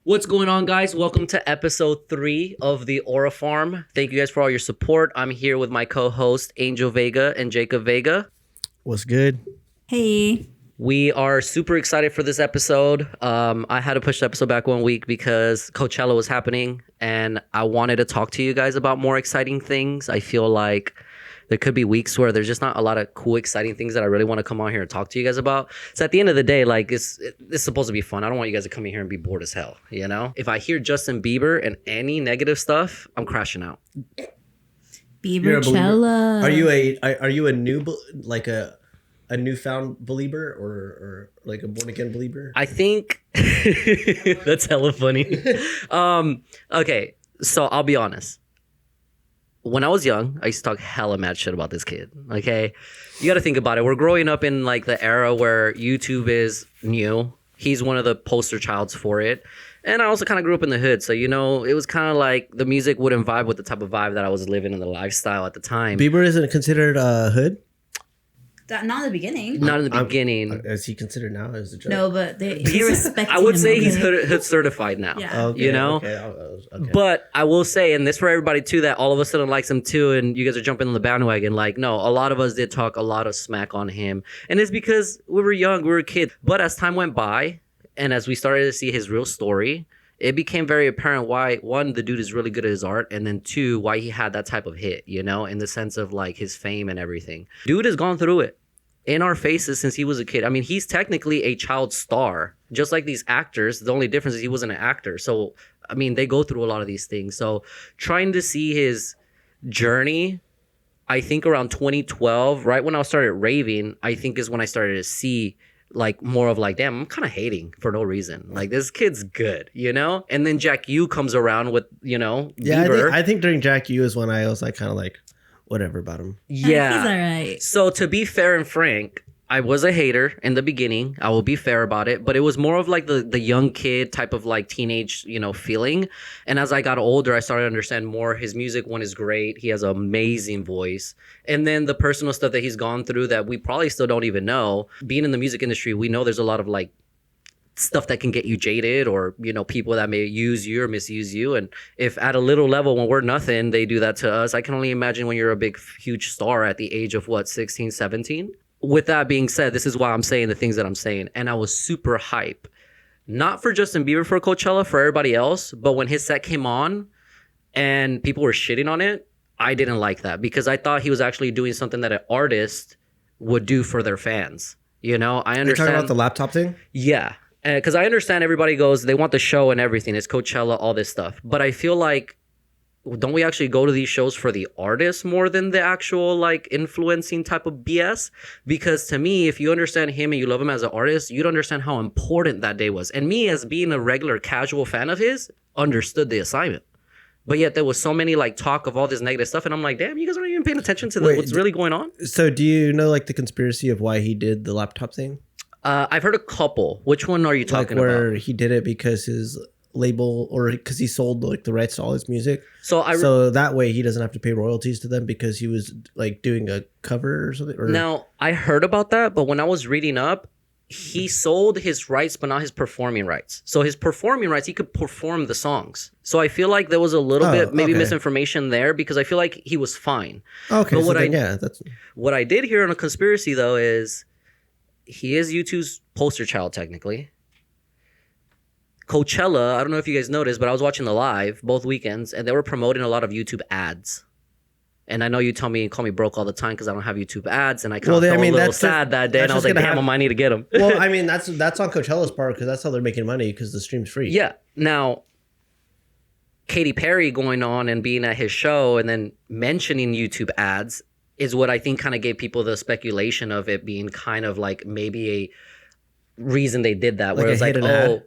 What's going on, guys? Welcome to episode 3 of the AuraPharm. Thank you guys for all your support. I'm here with my co-host Angel Vega and Jacob Vega. What's good? Hey. We are super excited for this episode. I had to push the episode back 1 week because Coachella was happening and I wanted to talk to you guys about more exciting things. I feel like there could be weeks where there's just not a lot of cool, exciting things that I really want to come on here and talk to you guys about. So at the end of the day, like it's supposed to be fun. I don't want you guys to come in here and be bored as hell, you know? If I hear Justin Bieber and any negative stuff, I'm crashing out. Beiberchella. Are you a newfound believer or like a born again believer? I think that's hella funny. Okay, so I'll be honest. When I was young, I used to talk hella mad shit about this kid, okay? You got to think about it. We're growing up in like the era where YouTube is new. He's one of the poster childs for it. And I also kind of grew up in the hood. So, you know, it was kind of like the music wouldn't vibe with the type of vibe that I was living in the lifestyle at the time. Bieber isn't considered a hood? Not in the beginning. Not in the beginning. Is he considered now as a joke? No, but they respect I would him, say okay? he's hood certified now. Yeah. Okay, you know? Okay. But I will say, and this for everybody too, that all of a sudden likes him too, and you guys are jumping on the bandwagon. Like, no, a lot of us did talk a lot of smack on him. And it's because we were young, we were kids. But as time went by, and as we started to see his real story, it became very apparent why, one, the dude is really good at his art, and then two, why he had that type of hit, you know, in the sense of like his fame and everything. Dude has gone through it in our faces since he was a kid. I mean, he's technically a child star, just like these actors. The only difference is he wasn't an actor. So, I mean, they go through a lot of these things. So trying to see his journey, I think around 2012, right when I started raving, I think is when I started to see like more of like, damn, I'm kind of hating for no reason. Like, this kid's good, you know? And then Jack U comes around with, you know, Yeah, Bieber. I think during Jack U is when I was like kind of like, whatever about him. Yeah. He's all right. So to be fair and frank, I was a hater in the beginning. I will be fair about it, but it was more of like the young kid type of like teenage, you know, feeling. And as I got older, I started to understand more. His music one is great. He has an amazing voice. And then the personal stuff that he's gone through that we probably still don't even know. Being in the music industry, we know there's a lot of like stuff that can get you jaded, or, you know, people that may use you or misuse you. And if at a little level when we're nothing, they do that to us, I can only imagine when you're a big, huge star at the age of what, 16, 17? With that being said, this is why I'm saying the things that I'm saying. And I was super hype, not for Justin Bieber for Coachella, for everybody else. But when his set came on and people were shitting on it, I didn't like that, because I thought he was actually doing something that an artist would do for their fans. You know, I understand. You're talking about the laptop thing? Yeah. Because I understand everybody goes, they want the show and everything. It's Coachella, all this stuff. But I feel like, don't we actually go to these shows for the artists more than the actual like influencing type of BS? Because to me, if you understand him and you love him as an artist, you'd understand how important that day was. And me, as being a regular casual fan of his, understood the assignment. But yet there was so many like talk of all this negative stuff. And I'm like, damn, you guys aren't even paying attention to what's really going on. So do you know like the conspiracy of why he did the laptop thing? I've heard a couple. Which one are you talking about? Where he did it because his label, or because he sold like the rights to all his music. So that way he doesn't have to pay royalties to them because he was like doing a cover or something. Or... Now, I heard about that, but when I was reading up, he sold his rights, but not his performing rights. So his performing rights, he could perform the songs. So I feel like there was a little bit maybe misinformation there, because I feel like he was fine. Okay, but what I did hear on a conspiracy though is he is YouTube's poster child technically. Coachella, I don't know if you guys noticed, but I was watching the live both weekends, and they were promoting a lot of YouTube ads. And I know you call me broke all the time because I don't have YouTube ads, and I kind of felt a little sad that day, and I was like, damn, I might need to get them. Well, I mean, that's on Coachella's part, because that's how they're making money, because the stream's free. Yeah. Now, Katy Perry going on and being at his show and then mentioning YouTube ads is what I think kind of gave people the speculation of it being kind of like maybe a reason they did that, where it's like, oh,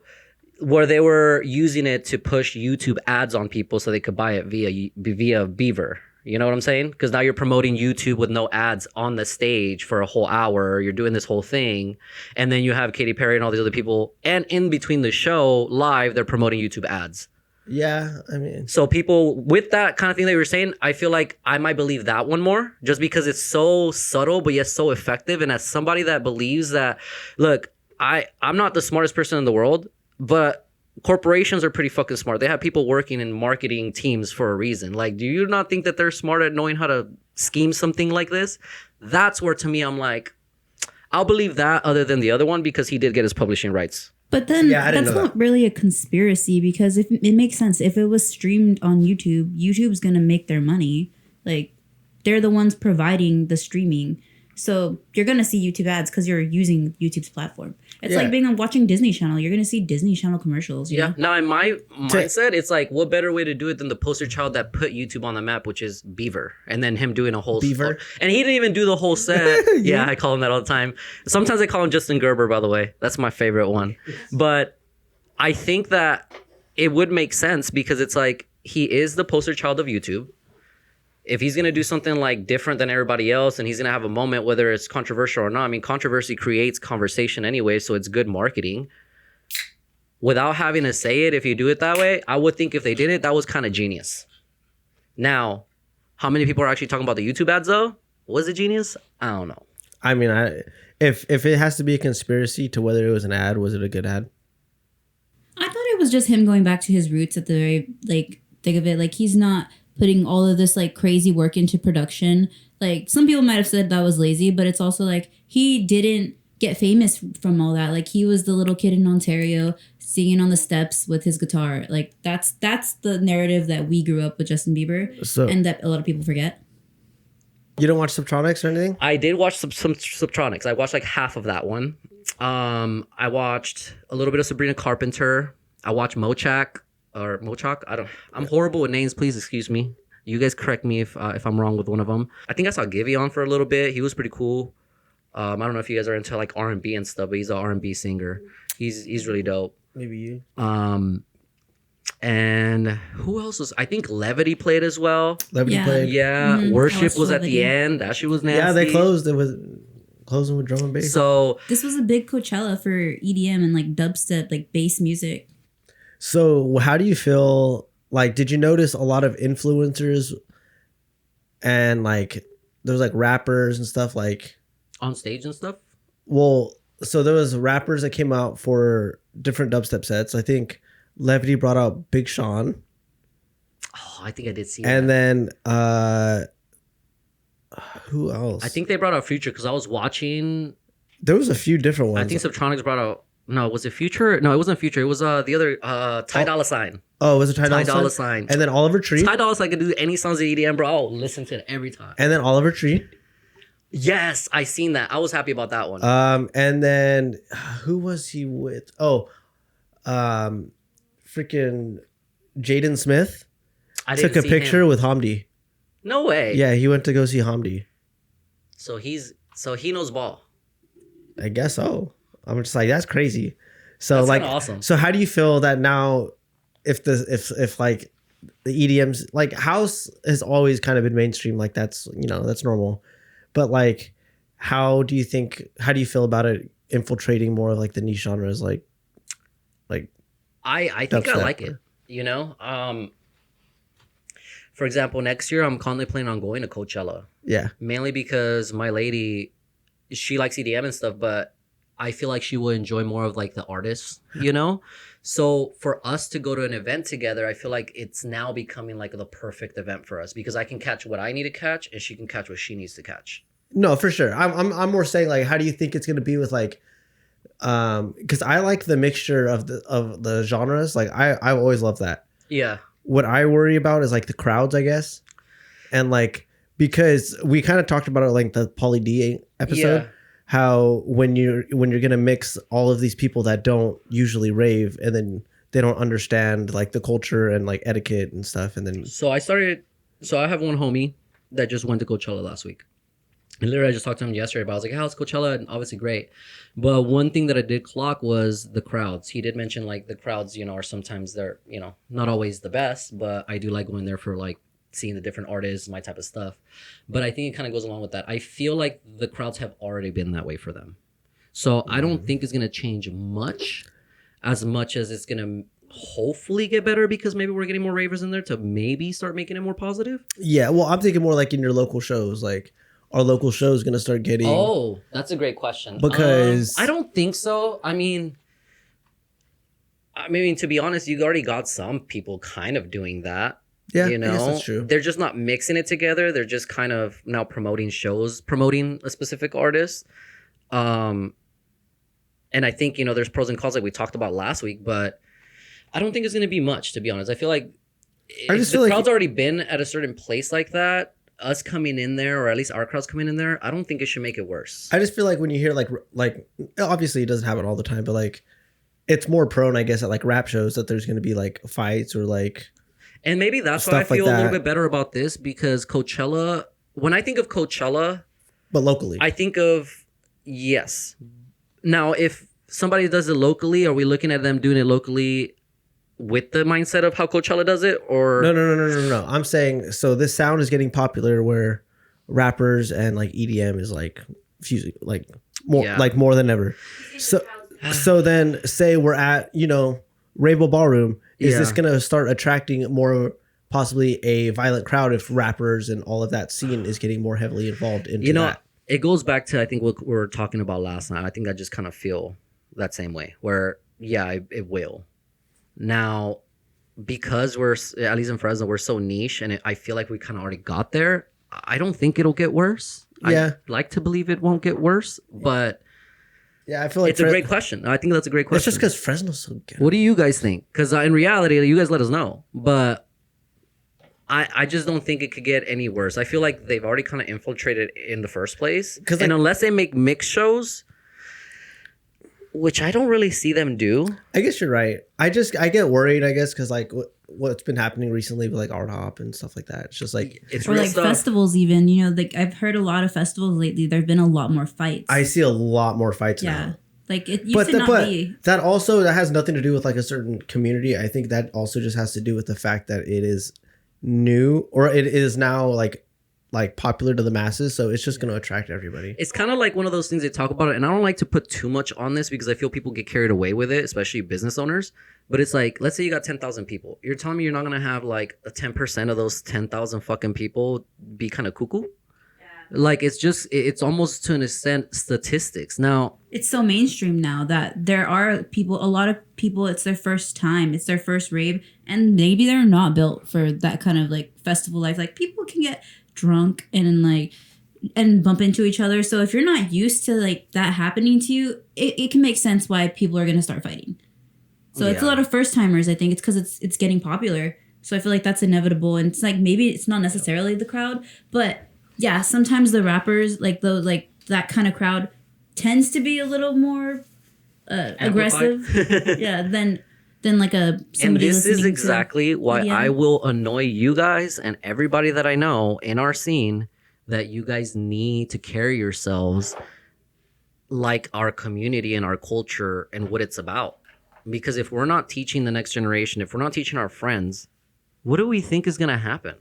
where they were using it to push YouTube ads on people so they could buy it via Bieber. You know what I'm saying? Because now you're promoting YouTube with no ads on the stage for a whole hour. You're doing this whole thing. And then you have Katy Perry and all these other people. And in between the show, live, they're promoting YouTube ads. Yeah, I mean. So people, with that kind of thing that you were saying, I feel like I might believe that one more. Just because it's so subtle, but yet so effective. And as somebody that believes that, look, I'm not the smartest person in the world, but corporations are pretty fucking smart. They have people working in marketing teams for a reason. Like, do you not think that they're smart at knowing how to scheme something like this? That's where, to me, I'm like, I'll believe that other than the other one because he did get his publishing rights. But then Yeah, that's not really a conspiracy because if it makes sense. If it was streamed on YouTube, YouTube's going to make their money. Like, they're the ones providing the streaming. So you're going to see YouTube ads because you're using YouTube's platform. It's like being on watching Disney Channel. You're going to see Disney Channel commercials. You know? Now, in my mindset, it's like, what better way to do it than the poster child that put YouTube on the map, which is Beaver. And then him doing a whole... Beaver? And he didn't even do the whole set. Yeah, I call him that all the time. Sometimes I call him Justin Gerber, by the way. That's my favorite one. But I think that it would make sense because it's like, he is the poster child of YouTube. If he's going to do something like different than everybody else and he's going to have a moment, whether it's controversial or not, I mean, controversy creates conversation anyway, so it's good marketing. Without having to say it, if you do it that way, I would think if they did it, that was kind of genius. Now, how many people are actually talking about the YouTube ads though? Was it genius? I don't know. I mean, if it has to be a conspiracy to whether it was an ad, was it a good ad? I thought it was just him going back to his roots at the very, like, think of it. Like, he's not putting all of this like crazy work into production. Like, some people might have said that was lazy, but it's also like he didn't get famous from all that. Like, he was the little kid in Ontario singing on the steps with his guitar. Like, that's the narrative that we grew up with Justin Bieber, and that a lot of people forget. You don't watch Subtronics or anything? I did watch some Subtronics. I watched like half of that one. I watched a little bit of Sabrina Carpenter. I watched Mochak. I'm horrible with names. Please excuse me. You guys correct me if I'm wrong with one of them. I think I saw Givy on for a little bit. He was pretty cool. I don't know if you guys are into like R&B and stuff, but he's an R&B singer. He's really dope. Maybe you. And who else was? I think Levity played as well. Levity played. Yeah, Mm-hmm. Worship was at Levity. the end. That shit was nasty. Yeah, they closed. It was closing with drum and bass. So This was a big Coachella for EDM and like dubstep, like bass music. So how do you feel? Like, did you notice a lot of influencers and like there was like rappers and stuff like on stage and stuff? Well, so there was rappers that came out for different dubstep sets. I think Levity brought out Big Sean. Oh, I think I did see and that. then who else? I think they brought out Future because I was watching. There was a few different ones. I think Subtronics brought out. No, was it Future? No, it wasn't Future. It was the other Ty Dolla $ign. Oh, was it Ty Ty Dolla $ign? $ign. And then Oliver Tree. Ty Dolla $ign could do any songs of EDM, bro. I'll listen to it every time. And then Oliver Tree. Yes, I seen that. I was happy about that one. And then who was he with? Oh, freaking Jaden Smith I didn't took a see picture him. with Hamdi. No way. Yeah, he went to go see Hamdi. So he knows ball. I guess so. I'm just like, that's crazy. So That's like, kinda awesome. So how do you feel that now, if like the EDMs, like house has always kind of been mainstream, like that's that's normal, but like, how do you feel about it infiltrating more of like the niche genres, like I think I dubstep? like it. For example, next year I'm contemplating on going to Coachella. Yeah. Mainly because my lady, she likes EDM and stuff, but I feel like she will enjoy more of like the artists, So for us to go to an event together, I feel like it's now becoming like the perfect event for us because I can catch what I need to catch and she can catch what she needs to catch. No, for sure. I'm more saying like, how do you think it's gonna be with like, because I like the mixture of the genres. Like I always love that. Yeah. What I worry about is like the crowds, I guess, and like because we kind of talked about it like the Pauly D episode. Yeah. How when you're gonna mix all of these people that don't usually rave and then they don't understand like the culture and like etiquette and stuff, and then So I have one homie that just went to Coachella last week. And literally I just talked to him yesterday about, I was like, how's Coachella? And obviously great. But one thing that I did clock was the crowds. He did mention like the crowds, are sometimes they're, not always the best, but I do like going there for like seeing the different artists, my type of stuff. But I think it kind of goes along with that. I feel like the crowds have already been that way for them. So I don't think it's going to change much as it's going to hopefully get better because maybe we're getting more ravers in there to maybe start making it more positive. yeah. Well, I'm thinking more like in your local shows, like our local shows going to start getting. Oh, that's a great question. Because I don't think so. I mean, I mean, to be honest, you already got some people kind of doing that. Yeah, you I guess that's true. They're just not mixing it together. They're just kind of now promoting shows, promoting a specific artist. And I think, there's pros and cons like we talked about last week, but I don't think it's going to be much, to be honest. I feel like if the crowd's already been at a certain place like that, us coming in there, or at least our crowd's coming in there, I don't think it should make it worse. I just feel like when you hear like obviously it doesn't happen all the time, but like it's more prone, I guess, at like rap shows that there's going to be like fights or like. And maybe that's why I feel a little bit better about this, because Coachella, when I think of Coachella, but locally, I think of, yes. Now, if somebody does it locally, are we looking at them doing it locally with the mindset of how Coachella does it? Or No. I'm saying, so this sound is getting popular where rappers and like EDM is like fusing, like more than ever. So then say we're at, Rainbow Ballroom. Is this going to start attracting more, possibly a violent crowd if rappers and all of that scene is getting more heavily involved into that? It goes back to, I think, what we were talking about last night. I think I just kind of feel that same way where, it will. Now, because we're, at least in Fresno, we're so niche and I feel like we kind of already got there. I don't think it'll get worse. Yeah. I'd like to believe it won't get worse, but... Yeah, I feel like it's a great question. I think that's a great question. It's just because Fresno's so good. What do you guys think? Because in reality, you guys let us know. But I just don't think it could get any worse. I feel like they've already kind of infiltrated in the first place. And unless they make mixed shows, which I don't really see them do. I guess you're right. I get worried, I guess, because like what's been happening recently with like Art Hop and stuff like that. It's just like it's or real like stuff. Festivals even. Like I've heard a lot of festivals lately. There've been a lot more fights. I see a lot more fights now. Yeah, like it used to not be. That has nothing to do with like a certain community. I think that also just has to do with the fact that it is new, or it is now like popular to the masses, so it's just going to attract everybody. It's kind of like one of those things they talk about, and I don't like to put too much on this because I feel people get carried away with it, especially business owners. But it's like, let's say you got 10,000 people. You're telling me you're not going to have like a 10% of those 10,000 fucking people be kind of cuckoo? Yeah. Like it's almost to an extent statistics. Now, it's so mainstream now that there are a lot of people, it's their first time, it's their first rave, and maybe they're not built for that kind of like festival life. Like people can get drunk and bump into each other. So if you're not used to like that happening to you, it can make sense why people are going to start fighting. So it's a lot of first timers. I think it's because it's getting popular. So I feel like that's inevitable. And it's like, maybe it's not necessarily the crowd, but yeah, sometimes the rappers, like that kind of crowd tends to be a little more aggressive. Yeah. Than like somebody. And this is exactly why I will annoy you guys and everybody that I know in our scene, that you guys need to carry yourselves like our community and our culture and what it's about. Because if we're not teaching the next generation, if we're not teaching our friends, what do we think is going to happen?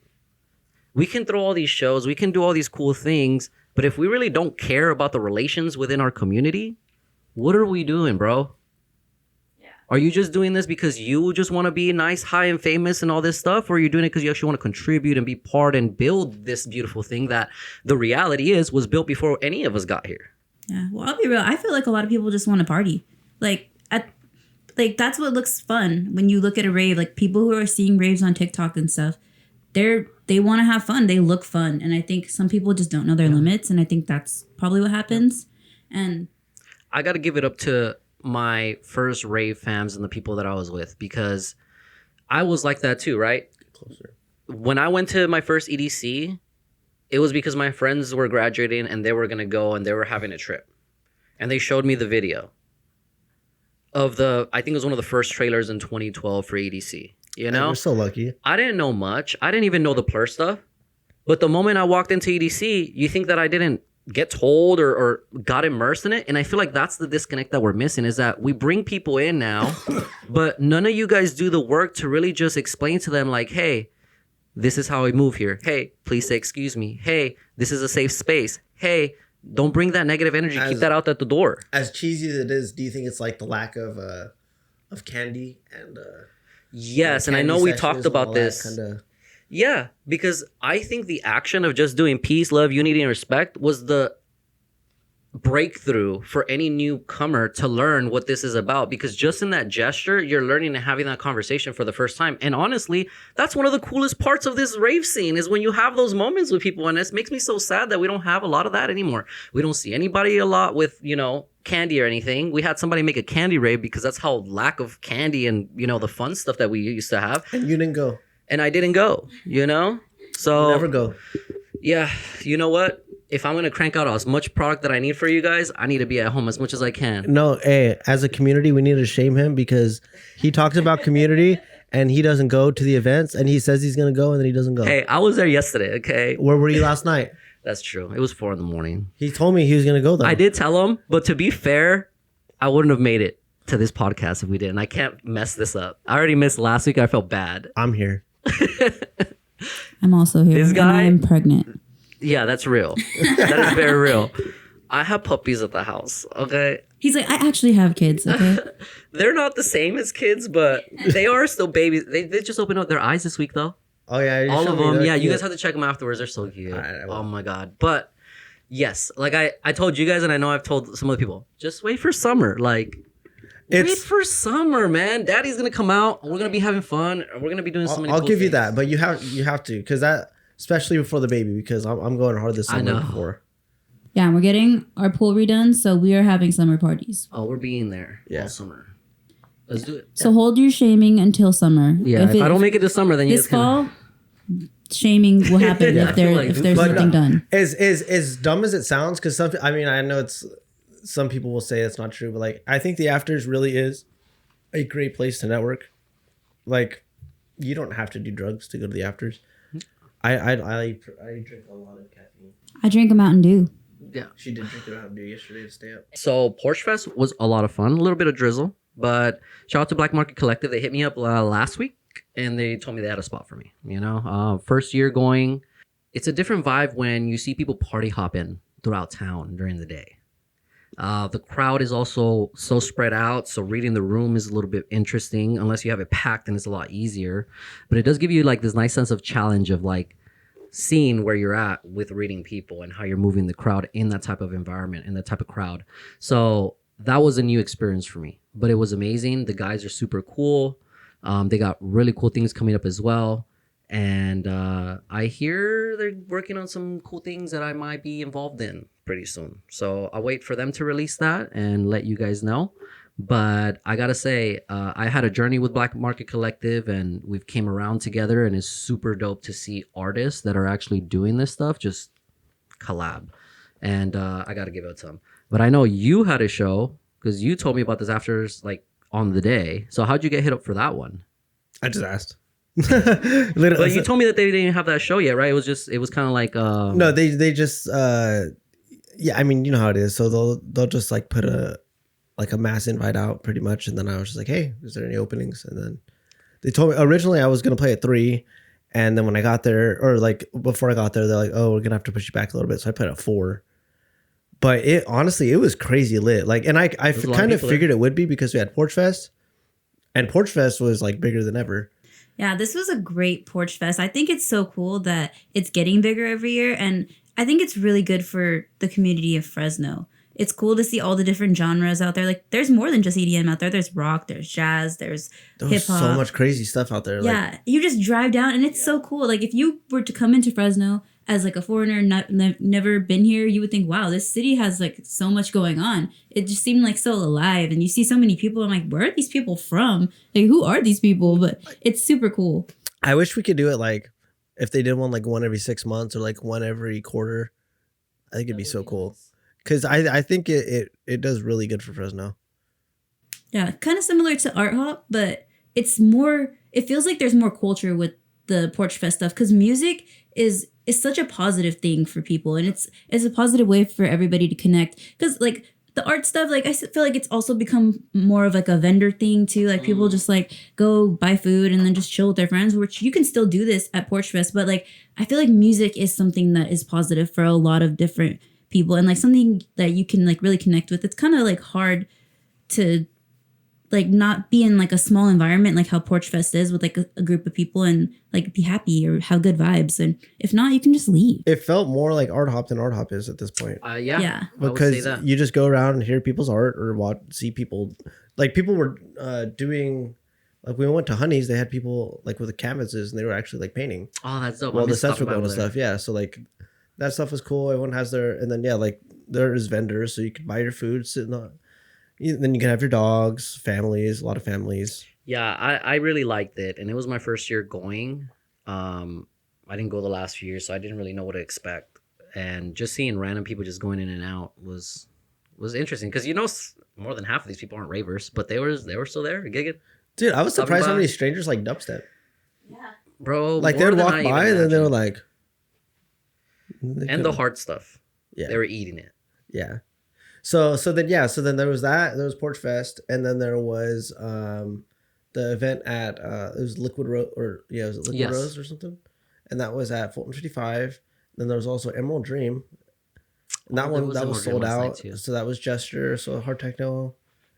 We can throw all these shows, we can do all these cool things, but if we really don't care about the relations within our community, what are we doing, bro? Are you just doing this because you just want to be nice, high, and famous and all this stuff? Or are you doing it because you actually want to contribute and be part and build this beautiful thing that the reality was built before any of us got here? Yeah, well, I'll be real. I feel like a lot of people just want to party. Like that's what looks fun when you look at a rave. Like people who are seeing raves on TikTok and stuff, they want to have fun. They look fun. And I think some people just don't know their limits. And I think that's probably what happens. And I got to give it up to my first rave fams and the people that I was with, because I was like that too, right? Closer. When I went to my first EDC, it was because my friends were graduating and they were going to go and they were having a trip. And they showed me the video of I think it was one of the first trailers in 2012 for EDC. You know? You're so lucky. I didn't know much. I didn't even know the Plur stuff. But the moment I walked into EDC, you think that I didn't get told or got immersed in it. And I feel like that's the disconnect that we're missing, is that we bring people in now, but none of you guys do the work to really just explain to them like, hey, this is how I move here. Hey, please say excuse me. Hey, this is a safe space. Hey, don't bring that negative energy. Keep that out at the door. As cheesy as it is, do you think it's like the lack of candy and yes, and I know we talked about this. Yeah, because I think the action of just doing peace, love, unity, and respect was the breakthrough for any newcomer to learn what this is about, because just in that gesture you're learning and having that conversation for the first time. And honestly, that's one of the coolest parts of this rave scene, is when you have those moments with people. And it makes me so sad that we don't have a lot of that anymore. We don't see anybody a lot with, you know, candy or anything. We had somebody make a candy rave because that's how lack of candy and, you know, the fun stuff that we used to have. And you didn't go. And I didn't go, you know? So Never go. Yeah, you know what? If I'm gonna crank out as much product that I need for you guys, I need to be at home as much as I can. No, hey, as a community, we need to shame him because he talks about community and he doesn't go to the events, and he says he's gonna go and then he doesn't go. Hey, I was there yesterday, okay? Where were you last night? That's true. It was 4 a.m. He told me he was gonna go though. I did tell him, but to be fair, I wouldn't have made it to this podcast if we didn't. I can't mess this up. I already missed last week. I felt bad. I'm here. I'm also here. This guy- and I'm pregnant. Yeah, that's real. That is very real. I have puppies at the house, okay? He's like, I actually have kids, okay? They're not the same as kids, but they are still babies. They just opened up their eyes this week, though. Oh yeah, you All showed of me. them. They're Yeah, you cute. guys have to check them afterwards. They're so cute. All right, I will. Oh my God. But yes, like I told you guys, and I know I've told some other people, just wait for summer. Like, wait It's. for summer, man. Daddy's going to come out. We're going to be having fun. We're going to be doing so many I'll cool give you things. that, but you have to, because that, especially before the baby, because I'm going hard this summer. I know. Before. Yeah, and we're getting our pool redone, so we are having summer parties. Oh, we're being there Yeah. all summer. Let's do it. So hold your shaming until summer. Yeah, if I don't make it this summer, then you this just kinda- fall, shaming will happen Yeah, I if feel there like- if there's But something done. As dumb as it sounds, because I mean, I know it's, some people will say it's not true, but like, I think the afters really is a great place to network. Like, you don't have to do drugs to go to the afters. I drink a lot of caffeine. I drink a Mountain Dew. Yeah. She did drink a Mountain Dew yesterday to stay up. So Porchfest was a lot of fun. A little bit of drizzle, but shout out to Black Market Collective. They hit me up last week and they told me they had a spot for me. You know, first year going, it's a different vibe when you see people party hopping throughout town during the day. The crowd is also so spread out, so reading the room is a little bit interesting. Unless you have it packed, then it's a lot easier. But it does give you like this nice sense of challenge of like seeing where you're at with reading people and how you're moving the crowd in that type of environment, in that type of crowd. So that was a new experience for me, but it was amazing. The guys are super cool. They got really cool things coming up as well. And I hear they're working on some cool things that I might be involved in pretty soon. So I'll wait for them to release that and let you guys know. But I gotta say, I had a journey with Black Market Collective and we've came around together, and it's super dope to see artists that are actually doing this stuff just collab. And I gotta give it to them. But I know you had a show because you told me about this after like on the day. So how'd you get hit up for that one? I just asked. But Literally, you told me that they didn't have that show yet, right? It was kind of like no, they just yeah, I mean, you know how it is. So they'll just like put a mass invite out pretty much, and then I was just like, hey, is there any openings? And then they told me originally I was gonna play at 3, and then when I got there, or like before I got there, they're like, oh, we're gonna have to push you back a little bit. So I played at 4. But it honestly, it was crazy lit. Like, and I kind of figured it would be because we had Porchfest, and Porchfest was like bigger than ever. Yeah, this was a great Porch Fest. I think it's so cool that it's getting bigger every year, and I think it's really good for the community of Fresno. It's cool to see all the different genres out there. Like, there's more than just EDM out there. There's rock, there's jazz, there's hip hop. So much crazy stuff out there. Yeah, you just drive down, and it's so cool. Like, if you were to come into Fresno as like a foreigner, never been here, you would think, wow, this city has like so much going on. It just seemed like so alive, and you see so many people. I'm like, where are these people from? Like, who are these people? But it's super cool. I wish we could do it like if they did one like one every 6 months or like one every quarter. I think it'd be so cool because I think it does really good for Fresno. Yeah, kind of similar to Art Hop, but it's more. It feels like there's more culture with the Porch Fest stuff because music is such a positive thing for people, and it's a positive way for everybody to connect. Because like the art stuff, like I feel like it's also become more of like a vendor thing too. Like people just like go buy food and then just chill with their friends, which you can still do this at Porch Fest. But like I feel like music is something that is positive for a lot of different people, and like something that you can like really connect with. It's kind of like hard to like not be in like a small environment like how Porchfest is with like a group of people and like be happy or have good vibes. And if not, you can just leave. It felt more like art hop than art hop is at this point. Yeah. I would Because say that. you just go around and hear people's art or see people. Like people were doing, like we went to Honey's, they had people like with the canvases and they were actually like painting. Oh, that's dope. Well, I the missed sets were stopping by going and over there. stuff. Yeah. So like that stuff was cool. Everyone has their, and then yeah, like there's vendors. So you could buy your food, sit in the, then you can have your dogs, families, a lot of families. Yeah, I really liked it, and it was my first year going. I didn't go the last few years, so I didn't really know what to expect. And just seeing random people just going in and out was interesting because more than half of these people aren't ravers, but they were still there gigging. Dude, I was Stopping surprised how by. many strangers like dubstep. Yeah. Bro, Like more they'd than walk I by even and then they were imagined. like, And the hard stuff. yeah, They were eating it. yeah. So then there was that. There was Porchfest, and then there was the event at it was Liquid Rose was it Liquid Yes. Rose or something, and that was at Fulton 55. Then there was also Emerald Dream, and that Oh, there one was that Emerald was Dream sold last night out. too. So that was Gesture, so hard techno,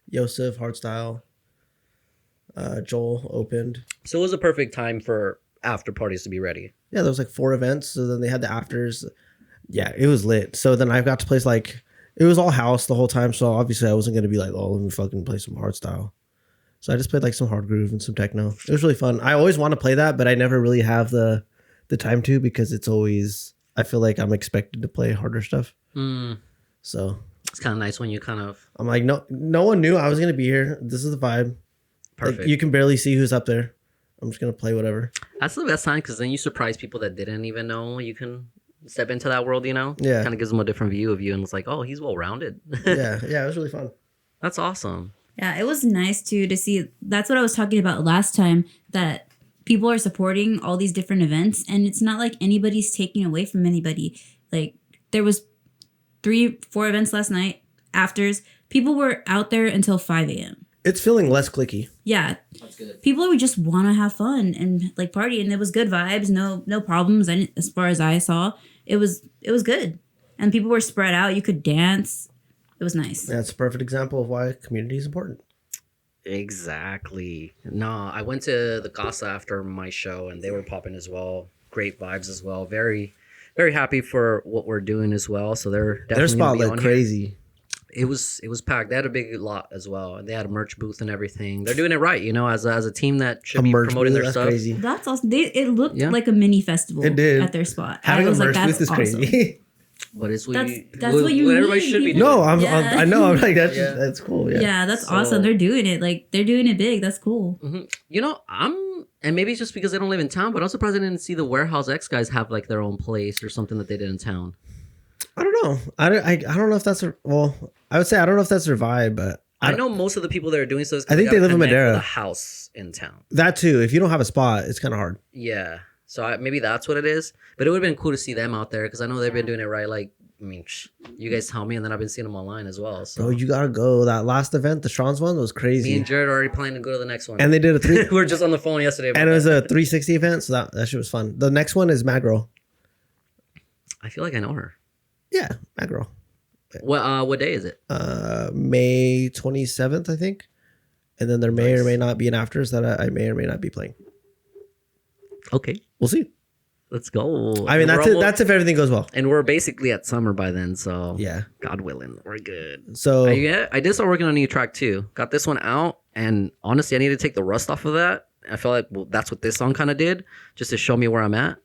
Yosef hardstyle, Joel opened. So it was a perfect time for after parties to be ready. Yeah, there was like 4 events. So then they had the afters. Yeah, it was lit. So then I got to play like it was all house the whole time. So obviously I wasn't gonna be like, oh, let me fucking play some hard style. So I just played like some hard groove and some techno. It was really fun. I always want to play that, but I never really have the time to because it's always I feel like I'm expected to play harder stuff. So It's kind of nice when you kind of I'm like, no one knew I was gonna be here. This is the vibe. perfect. Like, you can barely see who's up there. I'm just gonna play whatever. That's the best time because then you surprise people that didn't even know you can step into that world. Yeah. Kind of gives them a different view of you, and it's like, oh, he's well rounded. Yeah, it was really fun. That's awesome. Yeah, it was nice too to see. That's what I was talking about last time, that people are supporting all these different events, and it's not like anybody's taking away from anybody. Like there was 3-4 events last night. Afters, people were out there until 5 a.m. It's feeling less clicky. Yeah, That's good. people would just want to have fun and like party, and it was good vibes. No problems. As far as I saw, it was good, and people were spread out. You could dance. It was nice. That's a perfect example of why community is important. Exactly. No, I went to the Casa after my show, and they were popping as well. Great vibes as well. Very, very happy for what we're doing as well. So they're definitely Their spot gonna be looked on here. crazy. It was packed. They had a big lot as well, and they had a merch booth and everything. They're doing it right, as a team that should A be merch promoting booth, their that's stuff. crazy. That's awesome. It looked Yeah. like a mini festival. It did. At their spot. Having I a was merch like, booth is that's awesome. crazy. But it's That's what you everybody need, should be people. doing. No, Yeah. I know. I'm like Yeah. that's cool. Yeah. Yeah, that's So- awesome. They're doing it. Like they're doing it big. That's cool. And maybe it's just because they don't live in town, but I'm surprised I didn't see the Warehouse X guys have like their own place or something that they did in town. I don't know. I don't know if that's I would say I don't know if that's their vibe, but I know most of the people that are doing so. I think they live in Madera. A house in town. that too. If you don't have a spot, it's kind of hard. Yeah, so maybe that's what it is. But it would have been cool to see them out there because I know they've been doing it right. Like, I mean, you guys tell me, and then I've been seeing them online as well. So Bro, you gotta go. That last event, the Strong's one, was me crazy. and Jared are already planning to go to the next one. And they did a we were just on the phone yesterday. About and it was that. a 360 event, so that shit was fun. The next one is Magro. I feel like I know her. Yeah, Magro. What day is it? May 27th, I think. And then there may or may not be an afters that I may or may not be playing. Okay, We'll see. let's go. I mean, And we're that's it. almost- That's if everything goes well. And we're basically at summer by then, so Yeah. God willing, we're good. So I did start working on a new track too. Got this one out, and honestly, I need to take the rust off of that. I feel like that's what this song kind of did, just to show me where I'm at.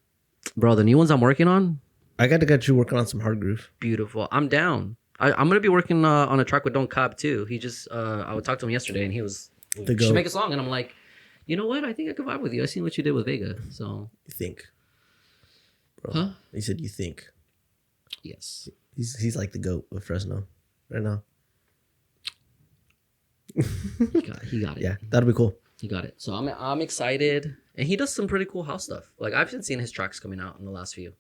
Bro, the new ones I'm working on, I got to get you working on some hard groove. beautiful. I'm down. I'm gonna be working on a track with Don't Cop too. He just I would talk to him yesterday, and he was The should goat. make a song, and I'm like, you know what? I think I could vibe with you. I seen what you did with Vega, so You think? Bro, Huh? He said you think. yes. He's like the goat of Fresno right now. He got it. Yeah, that'll be cool. He got it. So I'm excited, and he does some pretty cool house stuff. Like I've been seeing his tracks coming out in the last few.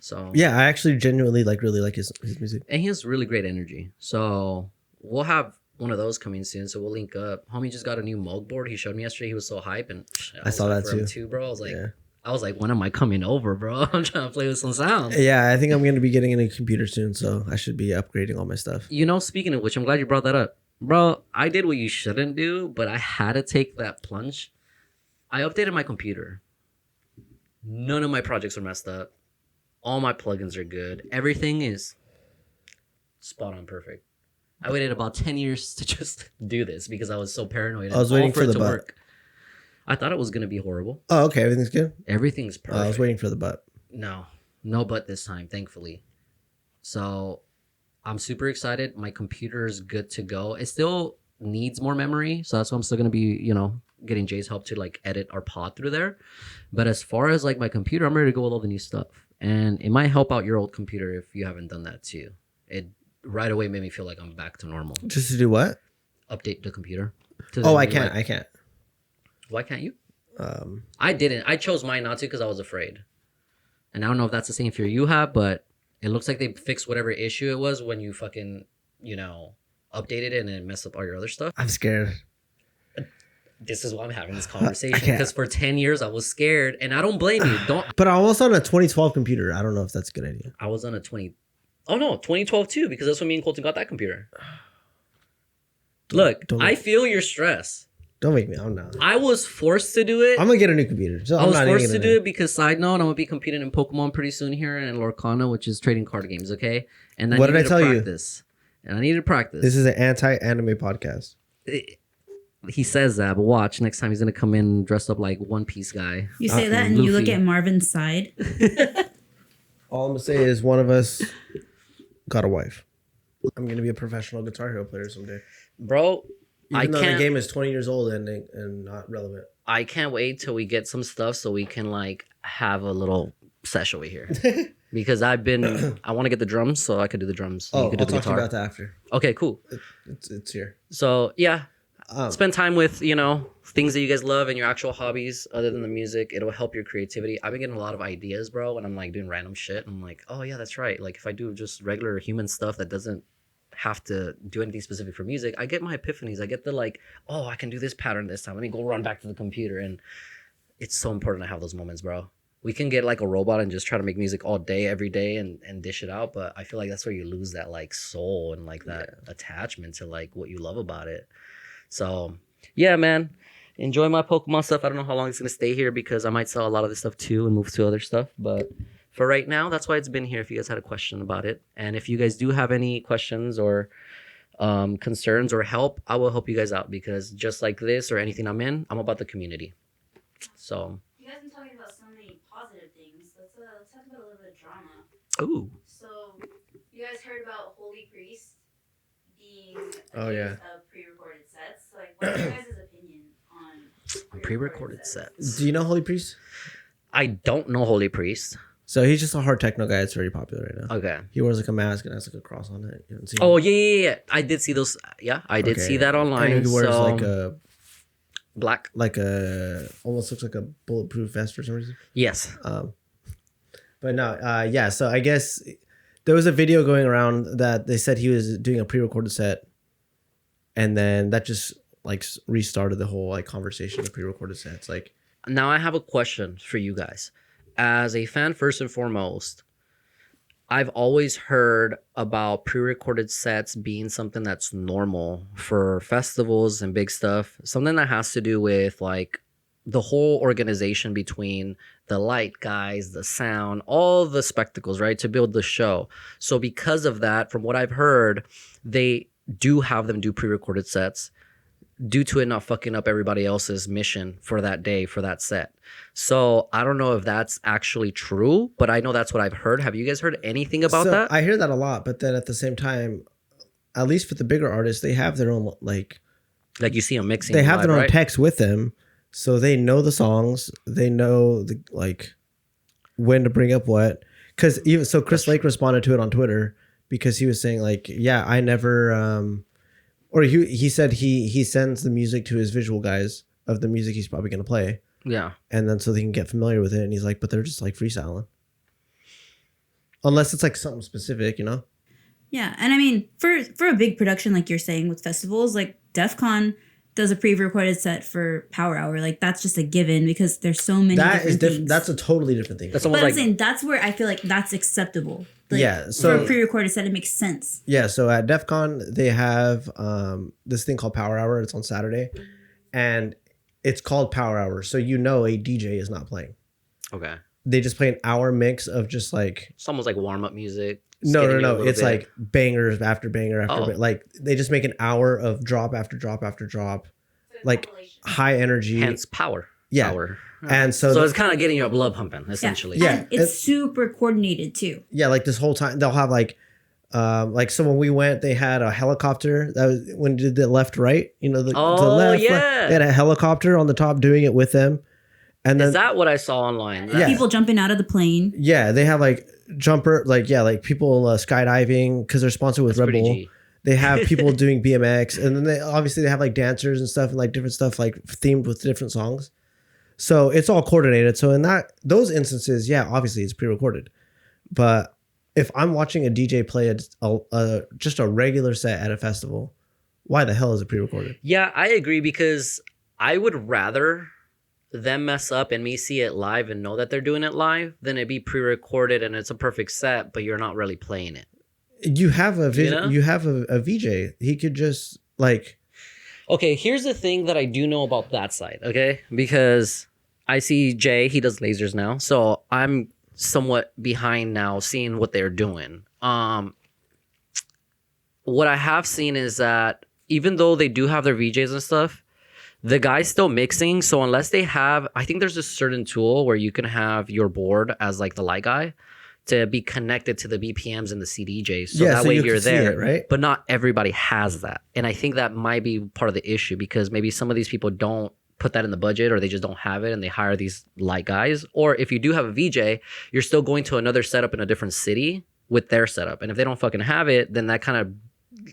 So Yeah, I actually genuinely really like his music. and he has really great energy. So we'll have one of those coming soon. So we'll link up. Homie just got a new Moog board. He showed me yesterday. He was so hype, and I saw was that hyped for him too. bro. Yeah. I was like, when am I coming over, bro? I'm trying to play with some sound. Yeah, I think I'm going to be getting a new computer soon, so I should be upgrading all my stuff. Speaking of which, I'm glad you brought that up. Bro, I did what you shouldn't do, but I had to take that plunge. I updated my computer. None of my projects are messed up. All my plugins are good. Everything is spot on perfect. I waited about 10 years to just do this because I was so paranoid. I was waiting for the butt. I thought it was going to be horrible. Oh, okay. Everything's good? Everything's perfect. I was waiting for the butt. No butt this time, thankfully. So I'm super excited. My computer is good to go. It still needs more memory. So that's why I'm still going to be, getting Jay's help to like edit our pod through there. But as far as like my computer, I'm ready to go with all the new stuff. And it might help out your old computer if you haven't done that too. It right away made me feel like I'm back to normal. Just to do what? Update the computer. I can't. I can't. Why can't you? I didn't. I chose mine not to because I was afraid. And I don't know if that's the same fear you have, but it looks like they fixed whatever issue it was when you fucking, updated it and it messed up all your other stuff. I'm scared. This is why I'm having this conversation because for 10 years I was scared, and I don't blame you. But I was on a 2012 computer. I don't know if that's a good idea. I was on a 2012 too, because that's when me and Colton got that computer. Look, I feel your stress. Don't make me. I'm not. I was forced to do it. I'm gonna get a new computer. So I was forced to do it because, side note, I'm gonna be competing in Pokemon pretty soon here in Lorcana, which is trading card games. Okay, and what did I tell you? And I need to practice. This is an anti-anime podcast. He says that, but watch next time he's gonna come in dressed up like One Piece guy. You say that, and Luffy. You look at Marvin's side. All I'm gonna say is one of us got a wife. I'm gonna be a professional Guitar Hero player someday, bro. Even though the game is 20 years old and not relevant. I can't wait till we get some stuff so we can like have a little session over here. Because I want to get the drums so I can do the drums. So I'll talk to you about that after. Okay, cool. It's here. So yeah, spend time with things that you guys love and your actual hobbies other than the music. It'll help your creativity. I've been getting a lot of ideas, bro, when I'm like doing random shit. I'm like, oh yeah, that's right. Like if I do just regular human stuff that doesn't have to do anything specific for music, I get my epiphanies. I get the like, oh, I can do this pattern this time. Let me go run back to the computer. And it's so important to have those moments, bro. We can get like a robot and just try to make music all day, every day and dish it out. But I feel like that's where you lose that like soul and like that attachment to like what you love about it. So yeah, man, enjoy my Pokemon stuff. I don't know how long it's going to stay here because I might sell a lot of this stuff too and move to other stuff. But for right now, that's why it's been here if you guys had a question about it. And if you guys do have any questions or concerns or help, I will help you guys out because just like this or anything I'm about the community. So you guys been talking about so many positive things. Let's talk about a little bit of drama. Ooh. So you guys heard about Holy Priest being yeah. of pre-recorded sets. So like, what's your guys' opinion on pre-recorded sets? Do you know Holy Priest? I don't know Holy Priest. So he's just a hard techno guy. It's very popular right now. Okay. He wears like a mask and has like a cross on it. You haven't seen him? Yeah. I did see those. Yeah, I did see that online. And he wears like a black, like a almost looks like a bulletproof vest for some reason. Yes. But no. Yeah. So I guess there was a video going around that they said he was doing a pre-recorded set, and then that just like restarted the whole like conversation of pre-recorded sets. Like, now I have a question for you guys. As a fan, first and foremost, I've always heard about pre-recorded sets being something that's normal for festivals and big stuff. Something that has to do with like the whole organization between the light guys, the sound, all the spectacles, right, to build the show. So because of that, from what I've heard, they do have them do pre-recorded sets due to it not fucking up everybody else's mission for that day, for that set. So I don't know if that's actually true, but I know that's what I've heard. Have you guys heard anything about that? I hear that a lot, but then at the same time, at least for the bigger artists, they have their own like you see them mixing. They have their own techs with them, so they know the songs. They know the like when to bring up what. Because even so, Chris Lake responded to it on Twitter because he was saying like, yeah, I never. Or he said he sends the music to his visual guys of the music he's probably going to play. Yeah. And then so they can get familiar with it. And he's like, but they're just like freestyling. Unless it's like something specific, you know? Yeah. And I mean, for a big production like you're saying with festivals, like DEF CON does a pre-recorded set for Power Hour. Like that's just a given because there's so many That is different different. things. That's a totally different thing. That's But almost I'm like saying that's where I feel like that's acceptable. Like, Yeah, for so- a pre-recorded set, it makes sense. Yeah, so at DEF CON, they have this thing called Power Hour. It's on Saturday. And it's called Power Hour. So you know a DJ is not playing. okay. They just play an hour mix of just like... It's almost like warm up music. No. Getting you a little It's bit- like bangers after banger after Oh. like they just make an hour of drop after drop after drop. Like high energy. hence power. Yeah. Power. And so, So it's kind of getting your blood pumping, essentially. Yeah. And it's super coordinated too. yeah, like this whole time they'll have like so when we went, they had a helicopter that was when they did the left right, you know, the Oh, left, yeah. they had a helicopter on the top doing it with them. And then Is that what I saw online? Yeah. People jumping out of the plane. yeah, they have like jumper like people skydiving because they're sponsored with That's Red pretty Bull. G. They have people doing BMX, and then they have like dancers and stuff and like different stuff like themed with different songs. So it's all coordinated. So in those instances, yeah, obviously it's pre-recorded. But if I'm watching a DJ play just a regular set at a festival, why the hell is it pre-recorded? Yeah, I agree because I would rather them mess up and me see it live and know that they're doing it live than it be pre-recorded and it's a perfect set, but you're not really playing it. You have a You know? you have a VJ. He could just like Okay, here's the thing that I do know about that side, okay? Because I see Jay, he does lasers now. So I'm somewhat behind now seeing what they're doing. What I have seen is that even though they do have their VJs and stuff, the guy's still mixing. So unless they have, I think there's a certain tool where you can have your board as like the light guy to be connected to the BPMs and the CDJs. So that way you you're can see there. it, right? But not everybody has that. And I think that might be part of the issue because maybe some of these people don't put that in the budget or they just don't have it and they hire these light guys. Or if you do have a VJ, you're still going to another setup in a different city with their setup. And if they don't fucking have it, then that kind of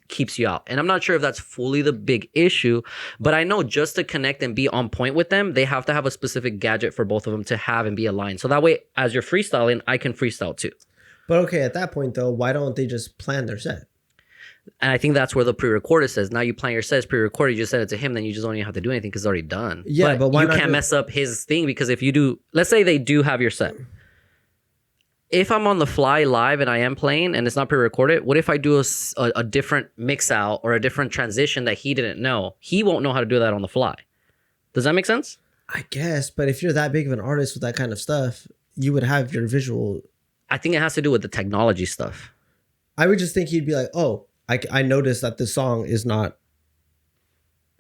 keeps you out. And I'm not sure if that's fully the big issue, but I know just to connect and be on point with them, they have to have a specific gadget for both of them to have and be aligned. So that way, as you're freestyling, I can freestyle too. But okay, at that point though, why don't they just plan their set? And I think that's where the pre-recorded says. Now you plan your sets pre-recorded, you just send it to him, then you just don't even have to do anything because it's already done. Yeah, but why you not can't do- mess up his thing because if you do, let's say they do have your set. If I'm on the fly live and I am playing and it's not pre-recorded, what if I do a different mix out or a different transition that he didn't know? He won't know how to do that on the fly. Does that make sense? I guess, but if you're that big of an artist with that kind of stuff, you would have your visual. I think it has to do with the technology stuff. I would just think he'd be like, oh, I noticed that this song is not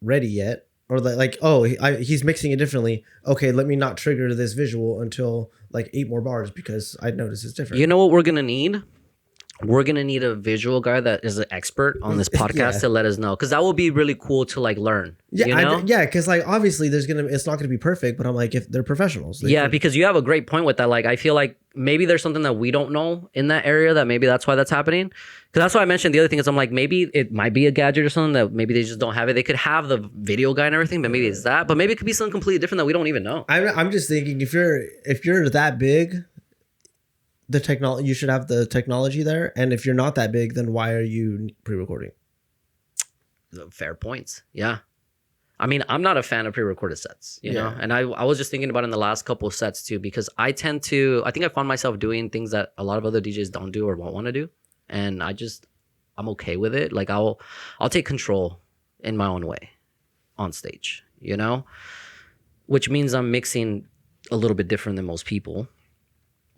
ready yet. Or he's mixing it differently. Okay, let me not trigger this visual until like 8 more bars because I noticed it's different. You know what we're going to need? We're going to need a visual guy that is an expert on this podcast Yeah. to let us know. Because that will be really cool to like learn. Yeah, you know? because like obviously it's not gonna be perfect, but I'm like if they're professionals. Yeah, because you have a great point with that. Like, I feel like maybe there's something that we don't know in that area that maybe that's why that's happening. Because that's why I mentioned the other thing is I'm like, maybe it might be a gadget or something that maybe they just don't have it. They could have the video guy and everything, but maybe it's that. But maybe it could be something completely different that we don't even know. I'm just thinking if you're that big, the technology you should have the technology there, and if you're not that big, then why are you pre-recording? Fair points. Yeah. I mean, I'm not a fan of pre-recorded sets, you know? And I was just thinking about it in the last couple of sets too, because I think I found myself doing things that a lot of other DJs don't do or won't want to do. And I'm okay with it. Like I'll take control in my own way on stage, you know? Which means I'm mixing a little bit different than most people.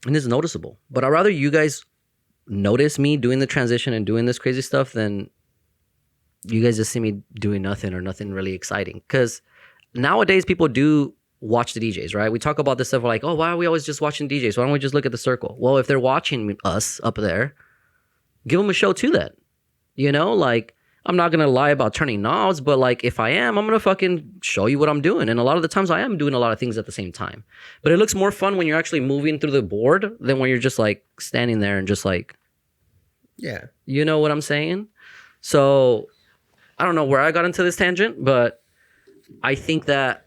And it's noticeable. But I'd rather you guys notice me doing the transition and doing this crazy stuff than you guys just see me doing nothing or nothing really exciting. Because nowadays people do watch the DJs, right? We talk about this stuff. We're like, oh, why are we always just watching DJs? Why don't we just look at the circle? Well, if they're watching us up there, give them a show to that. You know, like, I'm not going to lie about turning knobs, but like, if I am, I'm going to fucking show you what I'm doing. And a lot of the times I am doing a lot of things at the same time. But it looks more fun when you're actually moving through the board than when you're just like standing there and just like, Yeah. you know what I'm saying? So I don't know where I got into this tangent, but I think that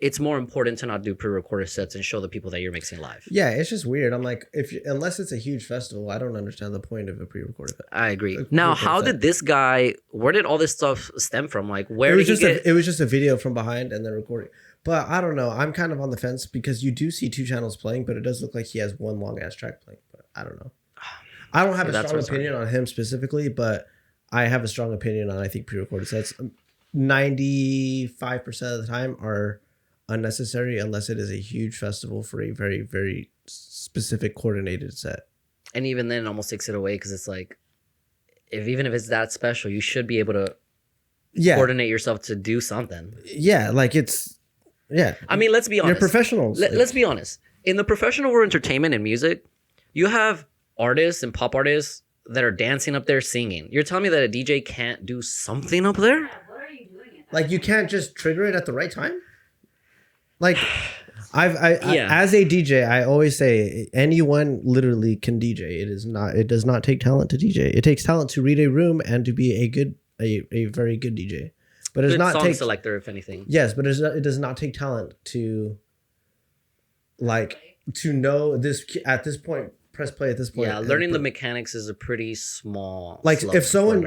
it's more important to not do pre-recorded sets and show the people that you're mixing live. Yeah, it's just weird. I'm like, unless it's a huge festival, I don't understand the point of a pre-recorded. I agree. Now, how did this guy? Where did all this stuff stem from? Like, where did he get? It was just a video from behind and then recording. But I don't know. I'm kind of on the fence because you do see 2 channels playing, but it does look like he has one long ass track playing. But I don't know. I don't have a strong opinion on him specifically, but I have a strong opinion on, I think, pre-recorded sets 95% of the time are unnecessary unless it is a huge festival for a very, very specific coordinated set. And even then, it almost takes it away because it's like, even if it's that special, you should be able to coordinate yourself to do something. Yeah, like it's, yeah. I mean, let's be honest. You're professionals. Let's be honest. In the professional world, entertainment and music, you have artists and pop artists that are dancing up there singing. You're telling me that a DJ can't do something up there? Yeah, what are you doing? Like you can't just trigger it at the right time? Like I as a DJ, I always say anyone literally can DJ. It does not take talent to DJ. It takes talent to read a room and to be a very good DJ. But it's not song selector, if anything. Yes, but it does not take talent to to know this at this point. Press play at this point. Yeah, learning the mechanics is a pretty small. Like if someone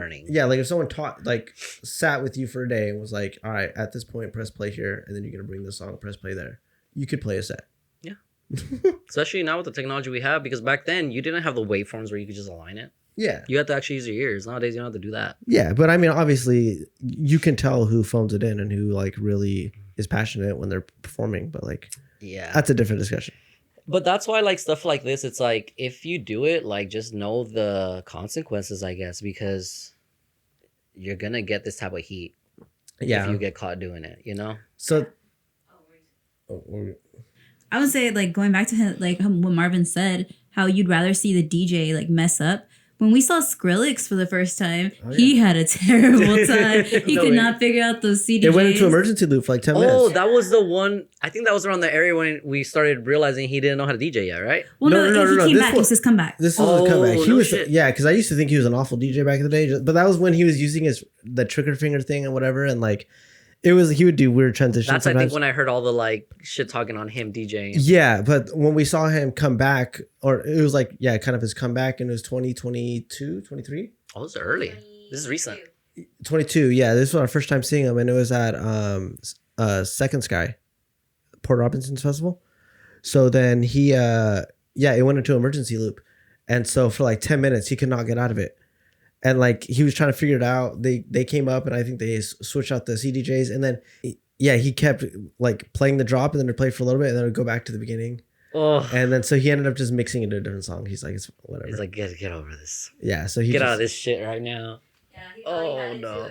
sat with you for a day and was like, all right, at this point, press play here, and then you're gonna bring the song, press play there. You could play a set. Yeah. Especially now with the technology we have, because back then you didn't have the waveforms where you could just align it. Yeah. You had to actually use your ears. Nowadays you don't have to do that. Yeah, but I mean, obviously, you can tell who phones it in and who like really is passionate when they're performing. But like, yeah, that's a different discussion. But that's why, like, stuff like this, it's like, if you do it, like, just know the consequences, I guess, because you're going to get this type of heat if you get caught doing it, you know? So, I would say, like, going back to him, like what Marvin said, how you'd rather see the DJ, like, mess up. When we saw Skrillex for the first time, he had a terrible time. He could not figure out those CDJs. It went into emergency loop for like 10 minutes. Oh, that was the one. I think that was around the area when we started realizing he didn't know how to DJ yet, right? Well, no, he came back. It was his comeback. This was his comeback. He was, yeah, because I used to think he was an awful DJ back in the day. But that was when he was using the trigger finger thing and whatever. And like, he would do weird transitions. That's sometimes. I think when I heard all the like shit talking on him DJing. Yeah, but when we saw him come back, or it was like, yeah, kind of his comeback, and it was 2022, 23. Oh, this is early. This is recent. 22, yeah. This was our first time seeing him, and it was at Second Sky, Port Robinson's festival. So then he, it went into emergency loop, and so for like 10 minutes he could not get out of it. And like he was trying to figure it out. They came up and I think they switched out the CDJs. And then, he kept like playing the drop and then it played for a little bit and then it would go back to the beginning. Oh. And then so he ended up just mixing it to a different song. He's like, it's whatever. He's like, get over this. Yeah. So he get out of this shit right now. Yeah, no.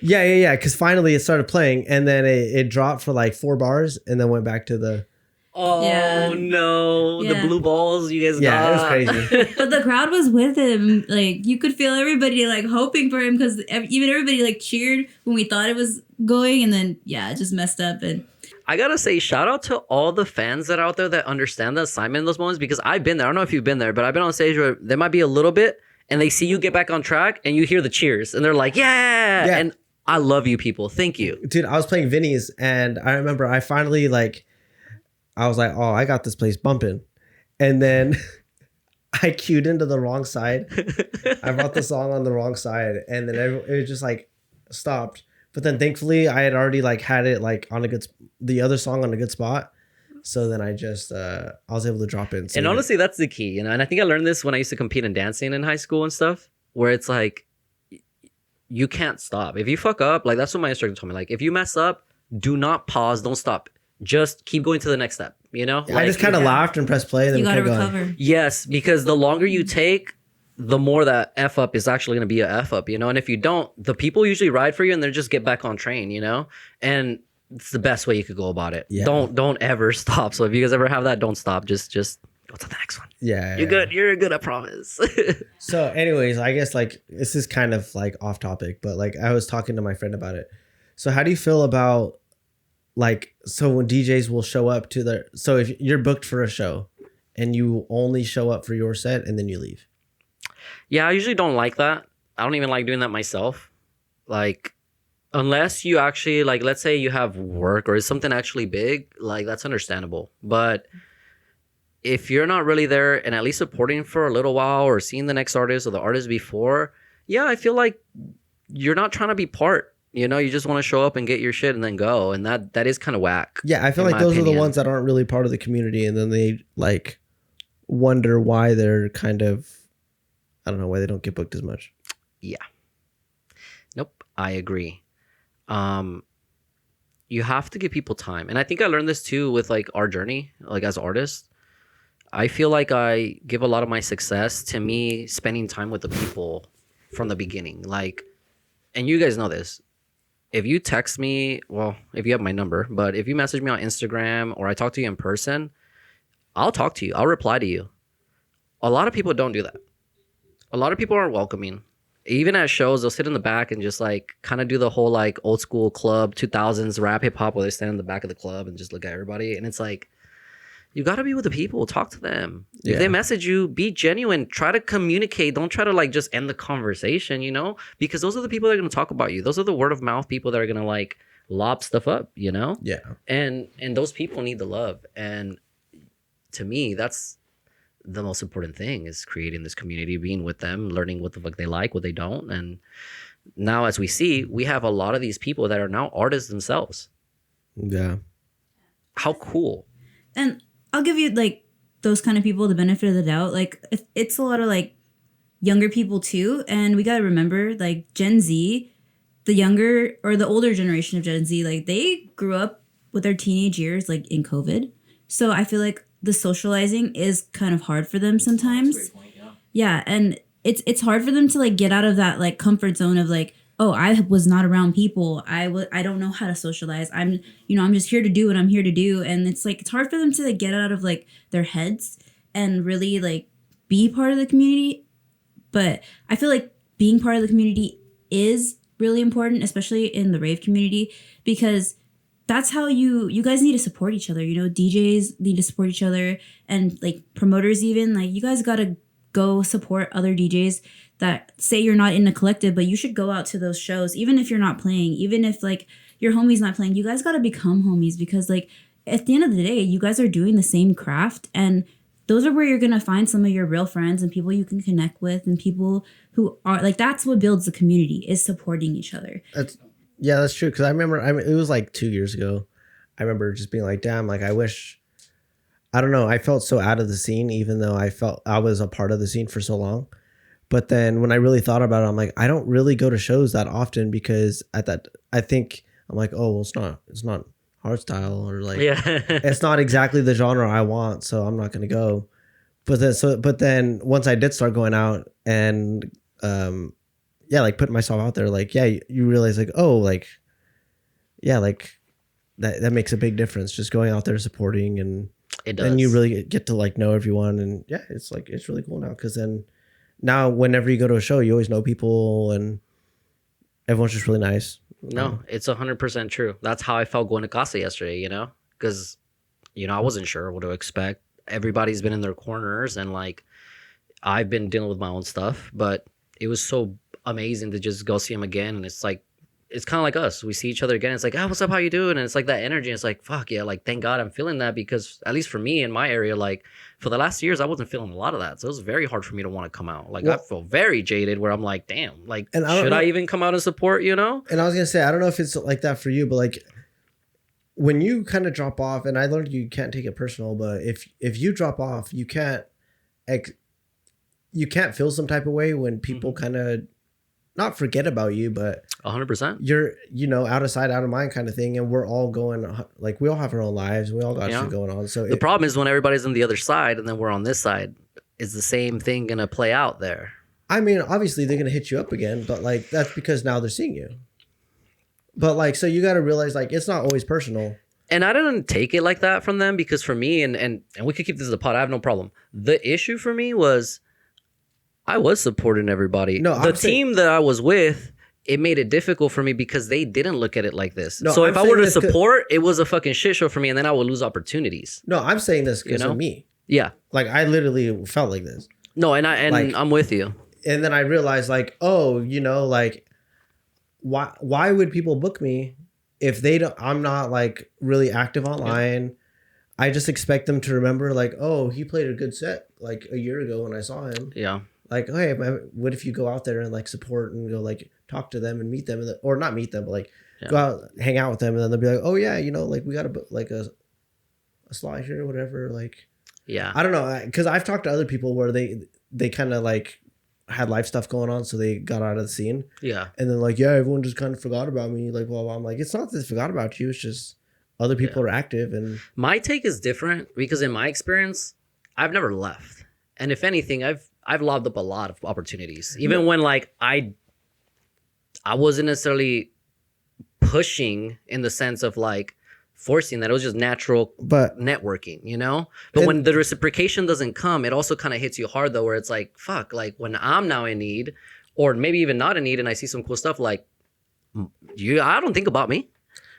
Yeah. Because finally it started playing and then it dropped for like 4 bars and then went back to the. Oh no! Yeah. The blue balls you guys got. Yeah, it was crazy. But the crowd was with him. Like you could feel everybody like hoping for him because even everybody like cheered when we thought it was going, and then it just messed up. And I gotta say, shout out to all the fans that are out there that understand the assignment in those moments because I've been there. I don't know if you've been there, but I've been on stage where there might be a little bit, and they see you get back on track, and you hear the cheers, and they're like, "Yeah!" And I love you, people. Thank you, dude. I was playing Vinny's, and I remember I finally I was like, oh, I got this place bumping. And then I queued into the wrong side. I brought the song on the wrong side. And then it just like stopped. But then thankfully I had already had it on the other song on a good spot. So then I just, I was able to drop in. And honestly, that's the key, you know? And I think I learned this when I used to compete in dancing in high school and stuff, where it's like, you can't stop. If you fuck up, that's what my instructor told me. Like, if you mess up, do not pause, don't stop. Just keep going to the next step, you know? I just kind of laughed and pressed play and then you gotta kept recover. going. Yes, because the longer you take, the more that F up is actually going to be a F up, you know? And if you don't, the people usually ride for you and they just get back on train, you know? And it's the best way you could go about it. Yeah. Don't ever stop. So if you guys ever have that, don't stop. Just go to the next one. Yeah. You're good. You're good, I promise. So anyways, I guess this is kind of off topic, but I was talking to my friend about it. So how do you feel about so when DJs will show up so if you're booked for a show and you only show up for your set and then you leave? Yeah, I usually don't like that. I don't even like doing that myself. Unless you actually like, let's say you have work or something actually big, like that's understandable. But if you're not really there and at least supporting for a little while or seeing the next artist or the artist before, yeah, I feel like you're not trying to be part. You know, you just want to show up and get your shit and then go, and that is kind of whack. Yeah, I feel like those are the ones that aren't really part of the community, and then they like wonder why they're kind of, I don't know, why they don't get booked as much. Yeah. Nope, I agree. You have to give people time, and I think I learned this too with like our journey, like as artists. I feel like I give a lot of my success to me spending time with the people from the beginning. Like, and you guys know this. If you text me, well, if you have my number, but if you message me on Instagram or I talk to you in person, I'll talk to you. I'll reply to you. A lot of people don't do that. A lot of people aren't welcoming. Even at shows, they'll sit in the back and just like kind of do the whole like old school club 2000s rap hip hop where they stand in the back of the club and just look at everybody. And it's like, you got to be with the people. Talk to them. Yeah. If they message you, be genuine. Try to communicate. Don't try to like just end the conversation, you know? Because those are the people that are going to talk about you. Those are the word of mouth people that are going to like lob stuff up, you know? Yeah. And those people need the love. And to me, that's the most important thing is creating this community, being with them, learning what the fuck they like, what they don't. And now as we see, we have a lot of these people that are now artists themselves. Yeah. How cool. And I'll give you like those kind of people the benefit of the doubt. Like it's a lot of like younger people too. And we got to remember like Gen Z, the younger or the older generation of Gen Z, like they grew up with their teenage years like in COVID. So I feel like the socializing is kind of hard for them sometimes. That's a great point, yeah. And it's hard for them to like get out of that like comfort zone of like, oh, I was not around people. I don't know how to socialize. I'm just here to do what I'm here to do. And it's like, it's hard for them to like get out of like their heads and really like be part of the community. But I feel like being part of the community is really important, especially in the rave community, because that's how you guys need to support each other. You know, DJs need to support each other and like promoters even. Like you guys got to go support other DJs that say you're not in a collective, but you should go out to those shows, even if you're not playing, even if like your homie's not playing, you guys got to become homies because like at the end of the day, you guys are doing the same craft. And those are where you're going to find some of your real friends and people you can connect with and people who are like, that's what builds the community is supporting each other. That's true. Cause I remember, it was like 2 years ago. I remember just being like, damn, like I wish, I don't know. I felt so out of the scene, even though I felt I was a part of the scene for so long. But then when I really thought about it, I'm like, I don't really go to shows that often because at that, I think I'm like, oh, well, it's not hardstyle or like, it's not exactly the genre I want. So I'm not going to go. But then once I did start going out and, like putting myself out there, like, yeah, you realize like, oh, like, yeah, like that makes a big difference. Just going out there supporting and it does. Then you really get to like know everyone. And yeah, it's like, it's really cool now. Cause then now whenever you go to a show, you always know people and everyone's just really nice. No, it's 100% true. That's how I felt going to Casa yesterday, you know, because, you know, I wasn't sure what to expect. Everybody's been in their corners and like I've been dealing with my own stuff, but it was so amazing to just go see him again. And it's like, it's kind of like us. We see each other again. It's like, oh, what's up? How you doing? And it's like that energy. It's like, fuck yeah. Like, thank God I'm feeling that because at least for me in my area, like for the last years, I wasn't feeling a lot of that. So it was very hard for me to want to come out. Like I feel very jaded where I'm like, damn, like, should I even come out and support, you know? And I was going to say, I don't know if it's like that for you, but like when you kind of drop off, and I learned you can't take it personal, but if you drop off, you can't feel some type of way when people kind of not forget about you, but 100%. You're, you know, out of sight, out of mind kind of thing. And we're all going, like, we all have our own lives. We all got shit going on. So the problem is when everybody's on the other side and then we're on this side, is the same thing going to play out there? I mean, obviously they're going to hit you up again, but like, that's because now they're seeing you. But like, so you got to realize like, it's not always personal. And I didn't take it like that from them because for me, and we could keep this as a pod, I have no problem. The issue for me was I was supporting everybody. No, the team that I was with, it made it difficult for me because they didn't look at it like this. No, so if I were to support, it was a fucking shit show for me, and then I would lose opportunities. No, I'm saying this because of me. Yeah. Like, I literally felt like this. No, and I'm with you. And then I realized, like, oh, you know, like, why would people book me if they don't? I'm not like really active online. Yeah. I just expect them to remember, like, oh, he played a good set like a year ago when I saw him. Yeah. Like, hey, what if you go out there and like support and go like talk to them and meet them, or not meet them, but like go out, hang out with them, and then they'll be like, oh yeah, like we got like a slide here or whatever. Like, yeah, I don't know, because I've talked to other people where they kind of like had life stuff going on, so they got out of the scene. Yeah, and then like, yeah, everyone just kind of forgot about me. Like, well, I'm like, it's not that they forgot about you. It's just other people are active. And my take is different because in my experience, I've never left, and if anything, I've lobbed up a lot of opportunities, even when like I wasn't necessarily pushing in the sense of like forcing that. It was just natural networking, But when the reciprocation doesn't come, it also kind of hits you hard though, where it's like, fuck, like when I'm now in need, or maybe even not in need, and I see some cool stuff, like I don't think about me.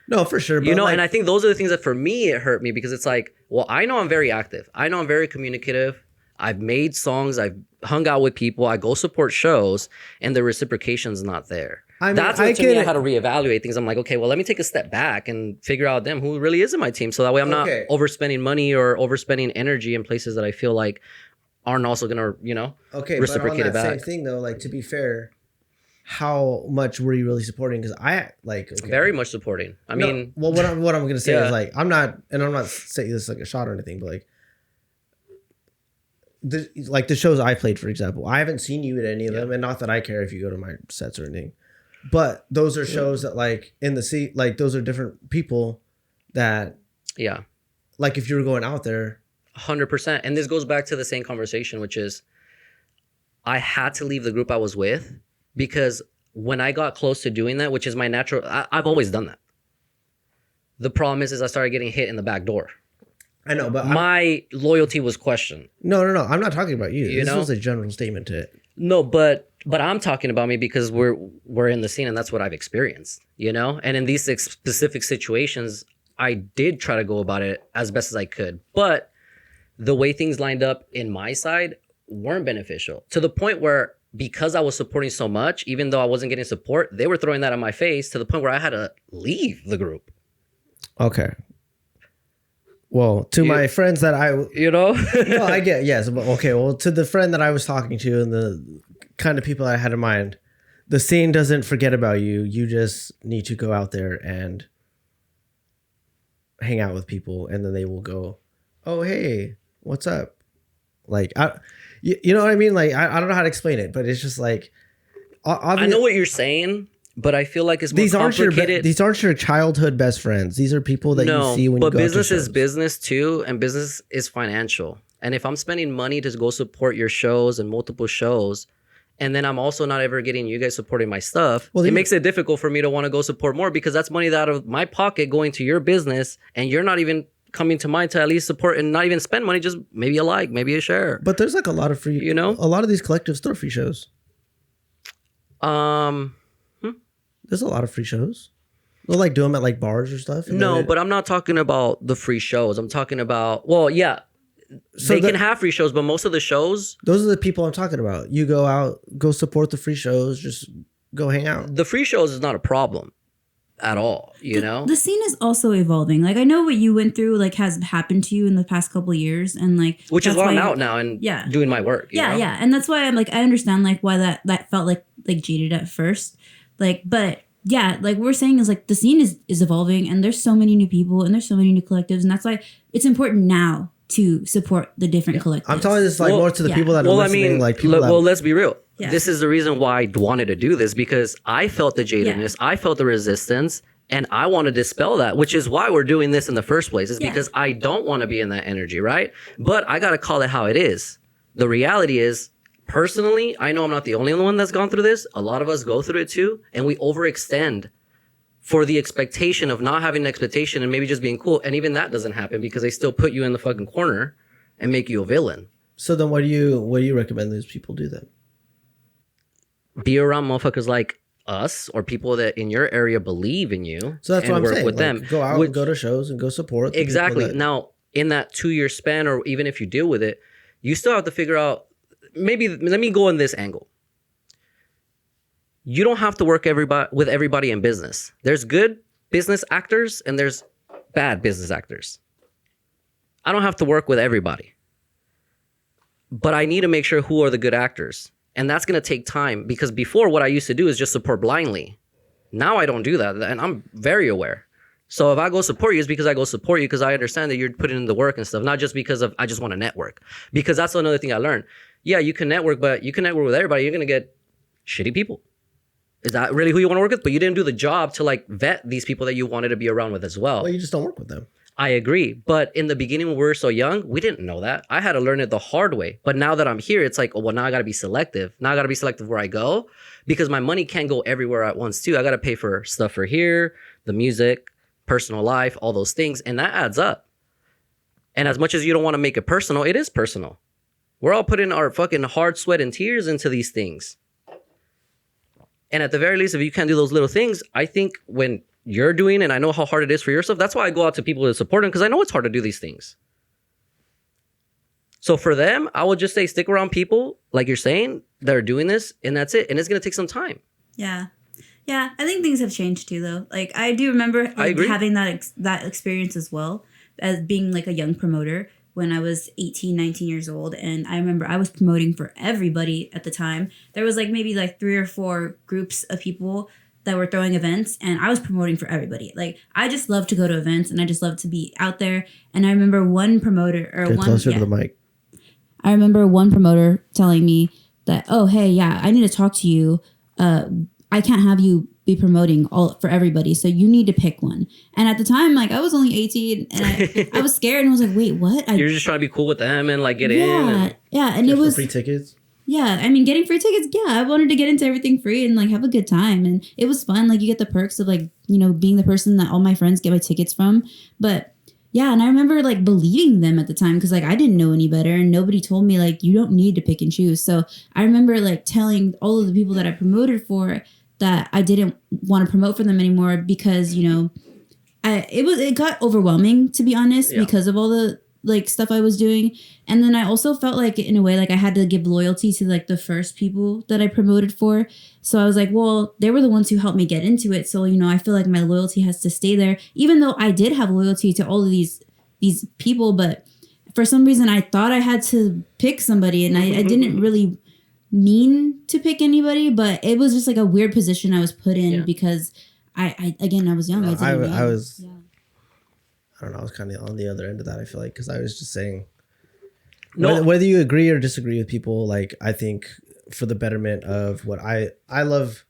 No, for sure. But and I think those are the things that for me, it hurt me because it's like, well, I know I'm very active. I know I'm very communicative. I've made songs. I've hung out with people. I go support shows, and the reciprocation's not there. That's what to me, I had to reevaluate things. I'm like, okay, well, let me take a step back and figure out who really is in my team. So that way I'm not overspending money or overspending energy in places that I feel like aren't also going to, reciprocate but on that it back. Same thing though, like to be fair, how much were you really supporting? Because I like very much supporting. I mean, well, what I'm going to say is like, I'm not saying this like a shot or anything, but like, the shows I played, for example, I haven't seen you at any of them, and not that I care if you go to my sets or anything, but those are shows that like in the seat, like those are different people that, like if you were going out there, 100%. And this goes back to the same conversation, which is I had to leave the group I was with because when I got close to doing that, which is my natural, I've always done that. The problem is I started getting hit in the back door. I know, but my loyalty was questioned. No. I'm not talking about you. This was a general statement to it. No, but I'm talking about me because we're in the scene and that's what I've experienced, And in these specific situations, I did try to go about it as best as I could. But the way things lined up in my side weren't beneficial to the point where because I was supporting so much, even though I wasn't getting support, they were throwing that in my face to the point where I had to leave the group. Okay. Well, to my friends that no, I get, yes. But okay. Well, to the friend that I was talking to and the kind of people I had in mind, the scene doesn't forget about you. You just need to go out there and hang out with people, and then they will go, oh, hey, what's up? Like, you know what I mean? Like, I don't know how to explain it, but it's just like, I know what you're saying. But I feel like it's more complicated. These aren't your childhood best friends. These are people that you see when you go to shows. But business is business too, and business is financial. And if I'm spending money to go support your shows and multiple shows, and then I'm also not ever getting you guys supporting my stuff, it makes it difficult for me to want to go support more because that's money out of my pocket going to your business, and you're not even coming to mine to at least support and not even spend money, just maybe a like, maybe a share. But there's like a lot of free, a lot of these collectives throw free shows. There's a lot of free shows. They'll like do them at like bars or stuff. No, but I'm not talking about the free shows. I'm talking about, well, yeah, so they can have free shows, but most of the shows. Those are the people I'm talking about. You go out, go support the free shows, just go hang out. The free shows is not a problem at all, The scene is also evolving. Like I know what you went through like has happened to you in the past couple of years, and like which is why I'm out now and doing my work. Yeah, and that's why I'm like I understand like why that felt like jaded at first. Like, but yeah, like we're saying is like the scene is evolving and there's so many new people and there's so many new collectives. And that's why it's important now to support the different collectives. I'm telling this like more to the people that are listening. Like people let's be real. Yeah. This is the reason why I wanted to do this because I felt the jadedness. I felt the resistance and I want to dispel that, which is why we're doing this in the first place. Is because I don't want to be in that energy, right? But I got to call it how it is. The reality is, personally, I know I'm not the only one that's gone through this. A lot of us go through it too. And we overextend for the expectation of not having an expectation and maybe just being cool. And even that doesn't happen because they still put you in the fucking corner and make you a villain. So then what do you recommend those people do then? Be around motherfuckers like us or people that in your area believe in you. So that's what I'm saying. With like, them. Go out and go to shows and go support. Exactly. Now, in that 2-year span, or even if you deal with it, you still have to figure out, maybe let me go in this angle. You don't have to work with everybody in business. There's good business actors and there's bad business actors. I don't have to work with everybody. But I need to make sure who are the good actors. And that's going to take time, because before, what I used to do is just support blindly. Now I don't do that, and I'm very aware. So if I go support you, it's because I go support you because I understand that you're putting in the work and stuff, not just because of I just want to network. Because that's another thing I learned. Yeah, you can network, but you can network with everybody. You're going to get shitty people. Is that really who you want to work with? But you didn't do the job to like vet these people that you wanted to be around with as well. Well, you just don't work with them. I agree. But in the beginning, when we were so young, we didn't know that. I had to learn it the hard way. But now that I'm here, it's like, oh, well, now I got to be selective. Now I got to be selective where I go, because my money can't go everywhere at once too. I got to pay for stuff for here, the music, personal life, all those things. And that adds up. And as much as you don't want to make it personal, it is personal. We're all putting our fucking hard sweat and tears into these things. And at the very least, if you can't do those little things, I think when you're doing, and I know how hard it is for yourself, that's why I go out to people to support them, because I know it's hard to do these things. So for them, I would just say stick around people, like you're saying, that are doing this, and that's it. And it's going to take some time. Yeah. Yeah, I think things have changed too, though. Like, I do remember having that experience as well, as being like a young promoter when I was 18, 19 years old. And I remember I was promoting for everybody at the time. There was like maybe like 3 or 4 groups of people that were throwing events, and I was promoting for everybody. Like, I just love to go to events, and I just love to be out there. And I remember one promoter Get closer to the mic. I remember one promoter telling me that, oh, hey, yeah, I need to talk to you. I can't have you be promoting all for everybody, so you need to pick one. And at the time, like, I was only 18, and I was scared, and I was like, wait, what? You're just trying to be cool with them and like get in. And it was free tickets. Yeah, I mean, getting free tickets, yeah, I wanted to get into everything free and, like, have a good time. And it was fun. Like, you get the perks of, like, you know, being the person that all my friends get my tickets from. But, yeah, and I remember, like, believing them at the time because, like, I didn't know any better. And nobody told me, like, you don't need to pick and choose. So I remember, like, telling all of the people that I promoted for that I didn't want to promote for them anymore because, you know, it got overwhelming, to be honest, because of all the like stuff I was doing. And then I also felt like in a way like I had to give loyalty to like the first people that I promoted for. So I was like, well, they were the ones who helped me get into it. So, you know, I feel like my loyalty has to stay there, even though I did have loyalty to all of these people. But for some reason I thought I had to pick somebody, and I didn't really mean to pick anybody, but it was just like a weird position I was put in because I was young. I don't know. I was kind of on the other end of that, I feel like, because I was just saying, whether you agree or disagree with people, like, I think for the betterment of what I love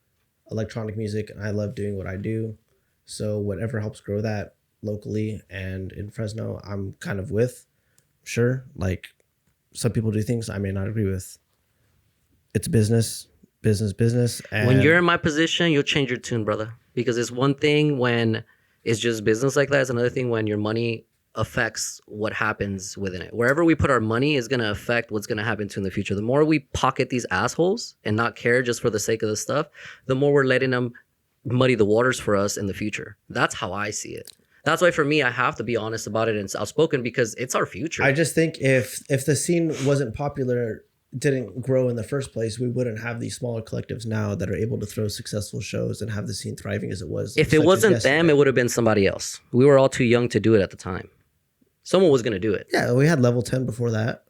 electronic music, and I love doing what I do. So whatever helps grow that locally and in Fresno, I'm kind of with. Sure, like, some people do things I may not agree with. It's business. And when you're in my position, you'll change your tune, brother. Because it's one thing when it's just business like that. It's another thing when your money affects what happens within it. Wherever we put our money is going to affect what's going to happen to in the future. The more we pocket these assholes and not care just for the sake of the stuff, the more we're letting them muddy the waters for us in the future. That's how I see it. That's why for me, I have to be honest about it and outspoken because it's our future. I just think if the scene wasn't popular, didn't grow in the first place, we wouldn't have these smaller collectives now that are able to throw successful shows and have the scene thriving as it was. If it wasn't them, it would have been somebody else. We were all too young to do it at the time. Someone was going to do it. Yeah, we had Level 10 before that.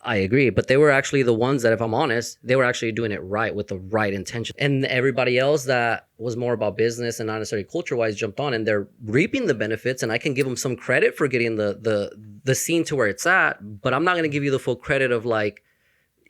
I agree, but they were actually the ones that, if I'm honest, they were actually doing it right with the right intention. And everybody else that was more about business and not necessarily culture-wise jumped on, and they're reaping the benefits. And I can give them some credit for getting the scene to where it's at, but I'm not going to give you the full credit of like,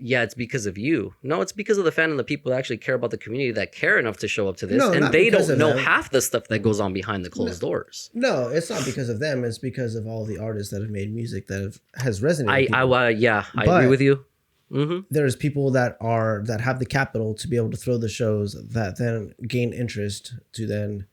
yeah, it's because of you. No, it's because of the fan and the people that actually care about the community that care enough to show up to this. No, and they don't know half the stuff that goes on behind the closed doors. No, it's not because of them. It's because of all the artists that have made music that has resonated. I agree with you. Mm-hmm. There's people that have the capital to be able to throw the shows that then gain interest to then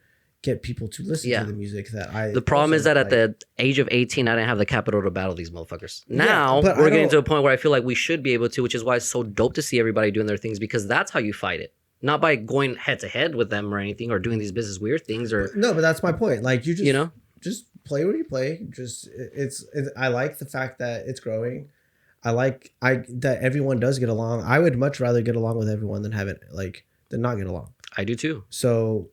get people to listen to the music that I. The problem is that at the age of 18, I didn't have the capital to battle these motherfuckers. Now we're getting to a point where I feel like we should be able to, which is why it's so dope to see everybody doing their things, because that's how you fight it. Not by going head to head with them or anything, or doing these business weird things, or no. But that's my point. Like, you just just play where you play. Just it's I like the fact that it's growing. I like that everyone does get along. I would much rather get along with everyone than have it like than not get along. I do too. So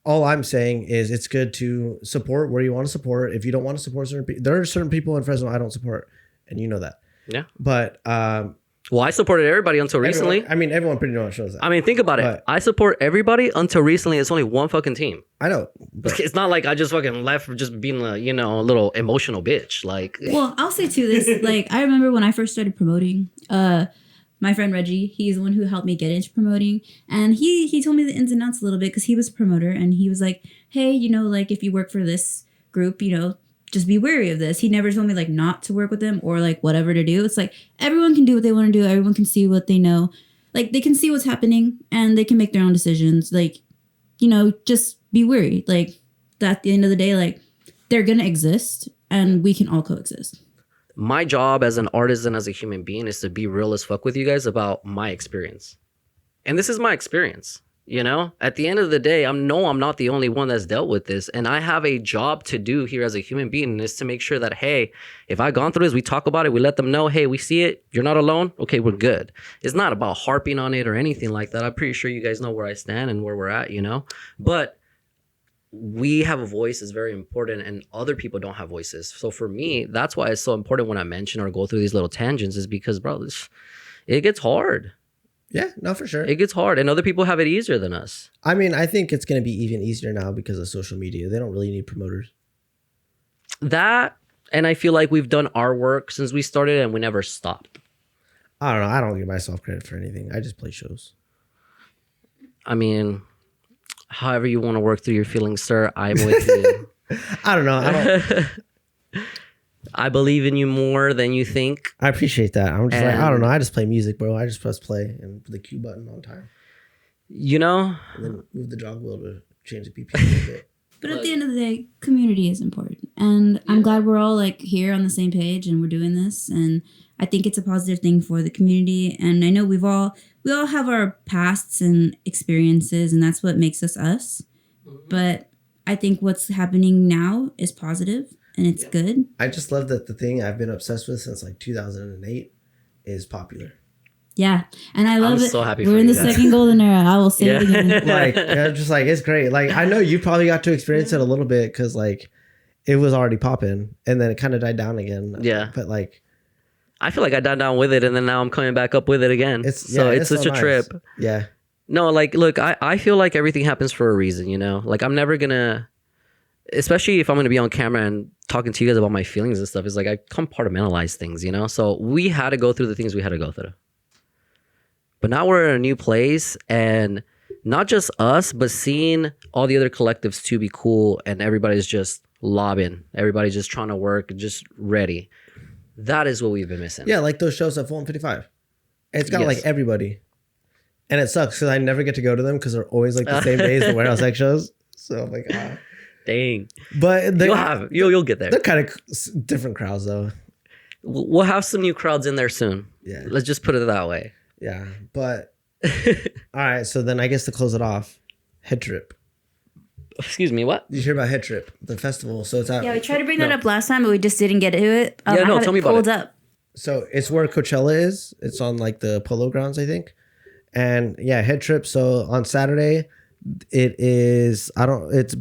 all I'm saying is it's good to support where you want to support. If you don't want to support certain people, there are certain people in Fresno I don't support, and you know that. Yeah. But well, I supported everybody until recently. Everyone pretty much shows that. I mean, think about it. I support everybody until recently. It's only one fucking team. I know. It's not like I just fucking left for just being a, you know, a little emotional bitch. Like, well, I'll say too this. Like, I remember when I first started promoting. My friend Reggie, he's the one who helped me get into promoting, and he told me the ins and outs a little bit because he was a promoter, and he was like, hey, you know, like if you work for this group, you know, just be wary of this. He never told me like not to work with them or like whatever to do. It's like everyone can do what they want to do. Everyone can see what they know. Like they can see what's happening and they can make their own decisions. Like, you know, just be wary. Like at the end of the day, like they're going to exist and we can all coexist. My job as an artist and as a human being is to be real as fuck with you guys about my experience. And this is my experience. You know, at the end of the day, I'm not the only one that's dealt with this. And I have a job to do here as a human being, and is to make sure that, hey, if I've gone through this, we talk about it, we let them know, hey, we see it, you're not alone, okay, we're good. It's not about harping on it or anything like that. I'm pretty sure you guys know where I stand and where we're at, you know? But we have a voice is very important, and other people don't have voices. So for me, that's why it's so important when I mention or go through these little tangents, is because, bro, it gets hard. Yeah, no, for sure. It gets hard, and other people have it easier than us. I mean, I think it's going to be even easier now because of social media. They don't really need promoters. That, and I feel like we've done our work since we started, and we never stopped. I don't know. I don't give myself credit for anything. I just play shows. I mean, however you want to work through your feelings, sir, I'm with you. I don't know. I believe in you more than you think. I appreciate that. I'm just like, I don't know. I just play music, bro. I just press play and put the Q button on time. You know? And then move the jog wheel to change the BPM a little bit. But at the end of the day, community is important. And I'm glad we're all like here on the same page and we're doing this. And I think it's a positive thing for the community. And I know we all have our pasts and experiences, and that's what makes us us. Mm-hmm. But I think what's happening now is positive. And it's good. I just love that the thing I've been obsessed with since like 2008 is popular. Yeah. And I love I'm it. So happy We're in the second golden era. I will say it again. Like, just like, it's great. Like, I know you probably got to experience it a little bit because like it was already popping and then it kind of died down again. Yeah. But like, I feel like I died down with it and then now I'm coming back up with it again. It's such a nice. trip. Yeah. No, like, look, I feel like everything happens for a reason, you know? Like, I'm never gonna... Especially if I'm going to be on camera and talking to you guys about my feelings and stuff, is like I compartmentalize things, you know? So we had to go through the things we had to go through. But now we're in a new place, and not just us, but seeing all the other collectives too be cool, and everybody's just lobbing. Everybody's just trying to work, just ready. That is what we've been missing. Yeah, like those shows at Fulham 55. It's got like everybody. And it sucks because I never get to go to them because they're always like the same day as the Warehouse X shows. So I'm like, ah. Dang. But you'll get there. They're kind of different crowds though. We'll have some new crowds in there soon. Yeah. Let's just put it that way. Yeah. But all right. So then I guess to close it off, Head Trip. Excuse me, what? Did you hear about Head Trip, the festival? So it's out. Yeah, we tried to bring that up last time, but we just didn't get to it. Tell me about it. Up. So it's where Coachella is. It's on like the Polo Grounds, I think. And yeah, Head Trip. So on Saturday, it is, it's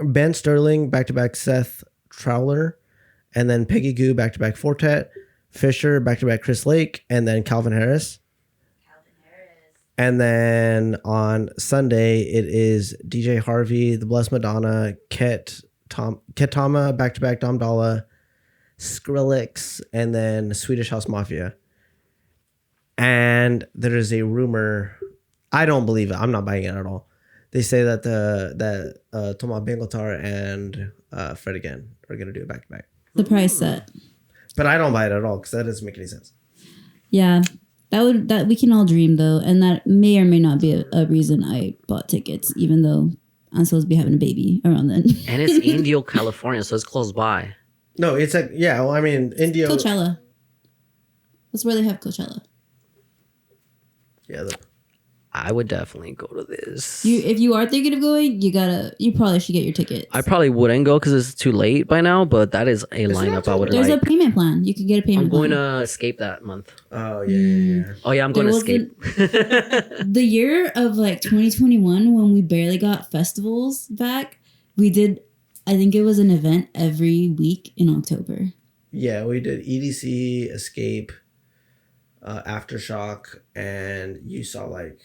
Ben Sterling back-to-back Seth Trowler, and then Peggy Goo back-to-back Fortet, Fisher back-to-back Chris Lake, and then Calvin Harris. And then on Sunday, it is DJ Harvey, The Blessed Madonna, Ket Tama back-to-back Dom Dalla, Skrillex, and then Swedish House Mafia. And there is a rumor, I don't believe it, I'm not buying it at all. They say that Thomas Bengotar and Fred again are gonna do it back to back. The price set. But I don't buy it at all because that doesn't make any sense. Yeah, that we can all dream though, and that may or may not be a reason I bought tickets, even though I'm supposed to be having a baby around then. And it's Indio, California, so it's close by. No, it's like well, I mean, Indio. Coachella. That's where they have Coachella. Yeah. I would definitely go to this. If you are thinking of going, you probably should get your tickets. I probably wouldn't go because it's too late by now, but that is a lineup I would There's like. a payment plan. You could get a payment I'm going plan. to Escape that month. Oh yeah. Oh yeah, I'm going to Escape. The year of like 2021 when we barely got festivals back, we did, I think it was an event every week in October. Yeah, we did EDC, Escape, Aftershock, and you saw like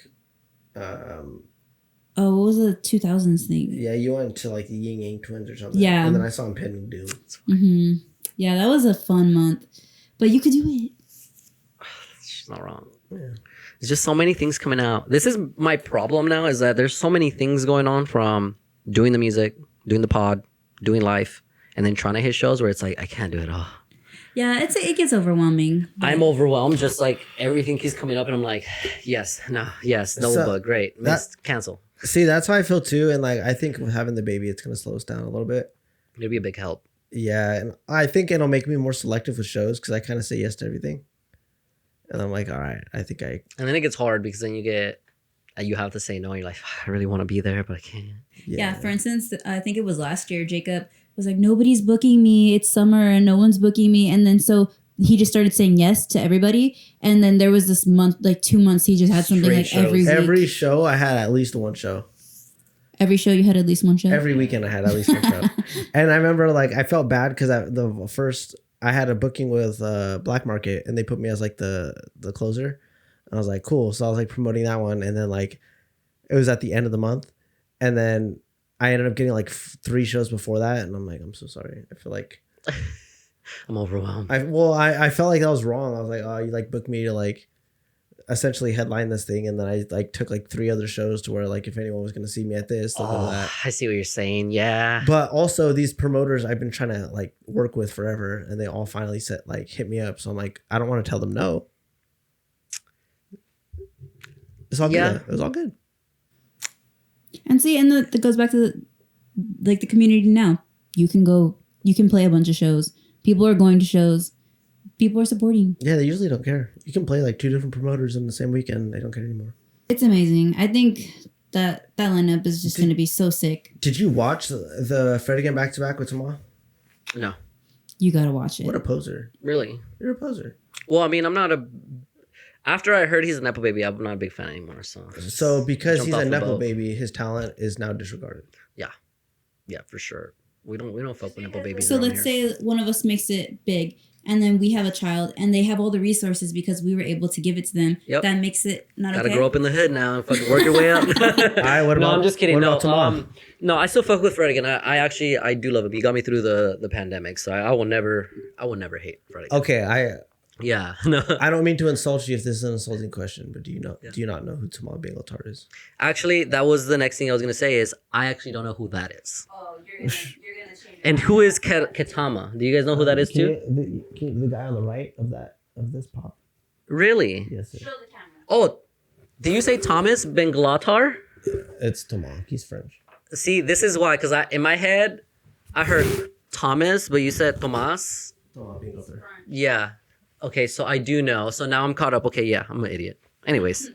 what was the 2000s thing? yeah, you went to like the Yin Yang Twins or something. Yeah. And then I saw Impending Doom. Mm-hmm. Yeah, that was a fun month. But you could do it. She's not wrong. Yeah. There's just so many things coming out. This is my problem now, is that there's so many things going on, from doing the music, doing the pod, doing life, and then trying to hit shows where it's like, I can't do it all. Yeah, it gets overwhelming. I'm overwhelmed. Just like everything keeps coming up, and I'm like, yes, no, but great. Let's cancel. See, that's how I feel too. And like, I think with having the baby, it's going to slow us down a little bit. It'll be a big help. Yeah. And I think it'll make me more selective with shows because I kind of say yes to everything. And I'm like, all right, I think I. And then it gets hard because then you have to say no. You're like, I really want to be there, but I can't. Yeah, for instance, I think it was last year, Jacob was like, nobody's booking me. It's summer and no one's booking me. And then so he just started saying yes to everybody. And then there was this month, like 2 months, he just had something Straight like shows. every week. Every show, I had at least one show. Every show you had at least one show? Every weekend, I had at least one show. And I remember like I felt bad because I had a booking with Black Market and they put me as like the closer. And I was like, cool. So I was like promoting that one. And then like it was at the end of the month. And then I ended up getting like 3 shows before that. And I'm like, I'm so sorry. I feel like I'm overwhelmed. I felt like that was wrong. I was like, oh, you like booked me to like essentially headline this thing. And then I like took like 3 other shows to where like if anyone was going to see me at this, they'll go to that. I see what you're saying. Yeah. But also these promoters I've been trying to like work with forever, and they all finally hit me up. So I'm like, I don't want to tell them no. It's all good. It was all good. And see, and that goes back to the community now. You can go, you can play a bunch of shows. People are going to shows. People are supporting. Yeah, they usually don't care. You can play like 2 different promoters in the same weekend. They don't care anymore. It's amazing. I think that lineup is just going to be so sick. Did you watch the Fred Again back-to-back with Tamal? No. You got to watch it. What a poser. Really? You're a poser. Well, I mean, I'm not a... After I heard he's a Nepo baby, I'm not a big fan anymore. So because he's a Nepo baby, his talent is now disregarded. Yeah. Yeah, for sure. We don't fuck with Nepo babies. So let's say one of us makes it big, and then we have a child, and they have all the resources because we were able to give it to them. Yep. That makes it not Gotta okay. grow up in the hood now and fucking work your way up. No, I'm just kidding. No, I still fuck with Fred again. I do love him. He got me through the pandemic, so I will never hate Fred again. Okay, Yeah, no. I don't mean to insult you if this is an insulting question, but do you not know who Tamal Bengaltar is? Actually, that was the next thing I was gonna say. Is I actually don't know who that is. Oh, you're gonna change. And who is Ketama? Do you guys know who that is too? The guy on the right of this pop. Really? Yes. Sir. Show the camera. Oh, did you say Thomas Benglatar? It's Tamal. He's French. See, this is why, because in my head, I heard Thomas, but you said Tomas. Tamal Bengaltar. Yeah. Okay, so I do know. So now I'm caught up. Okay, yeah, I'm an idiot. Anyways,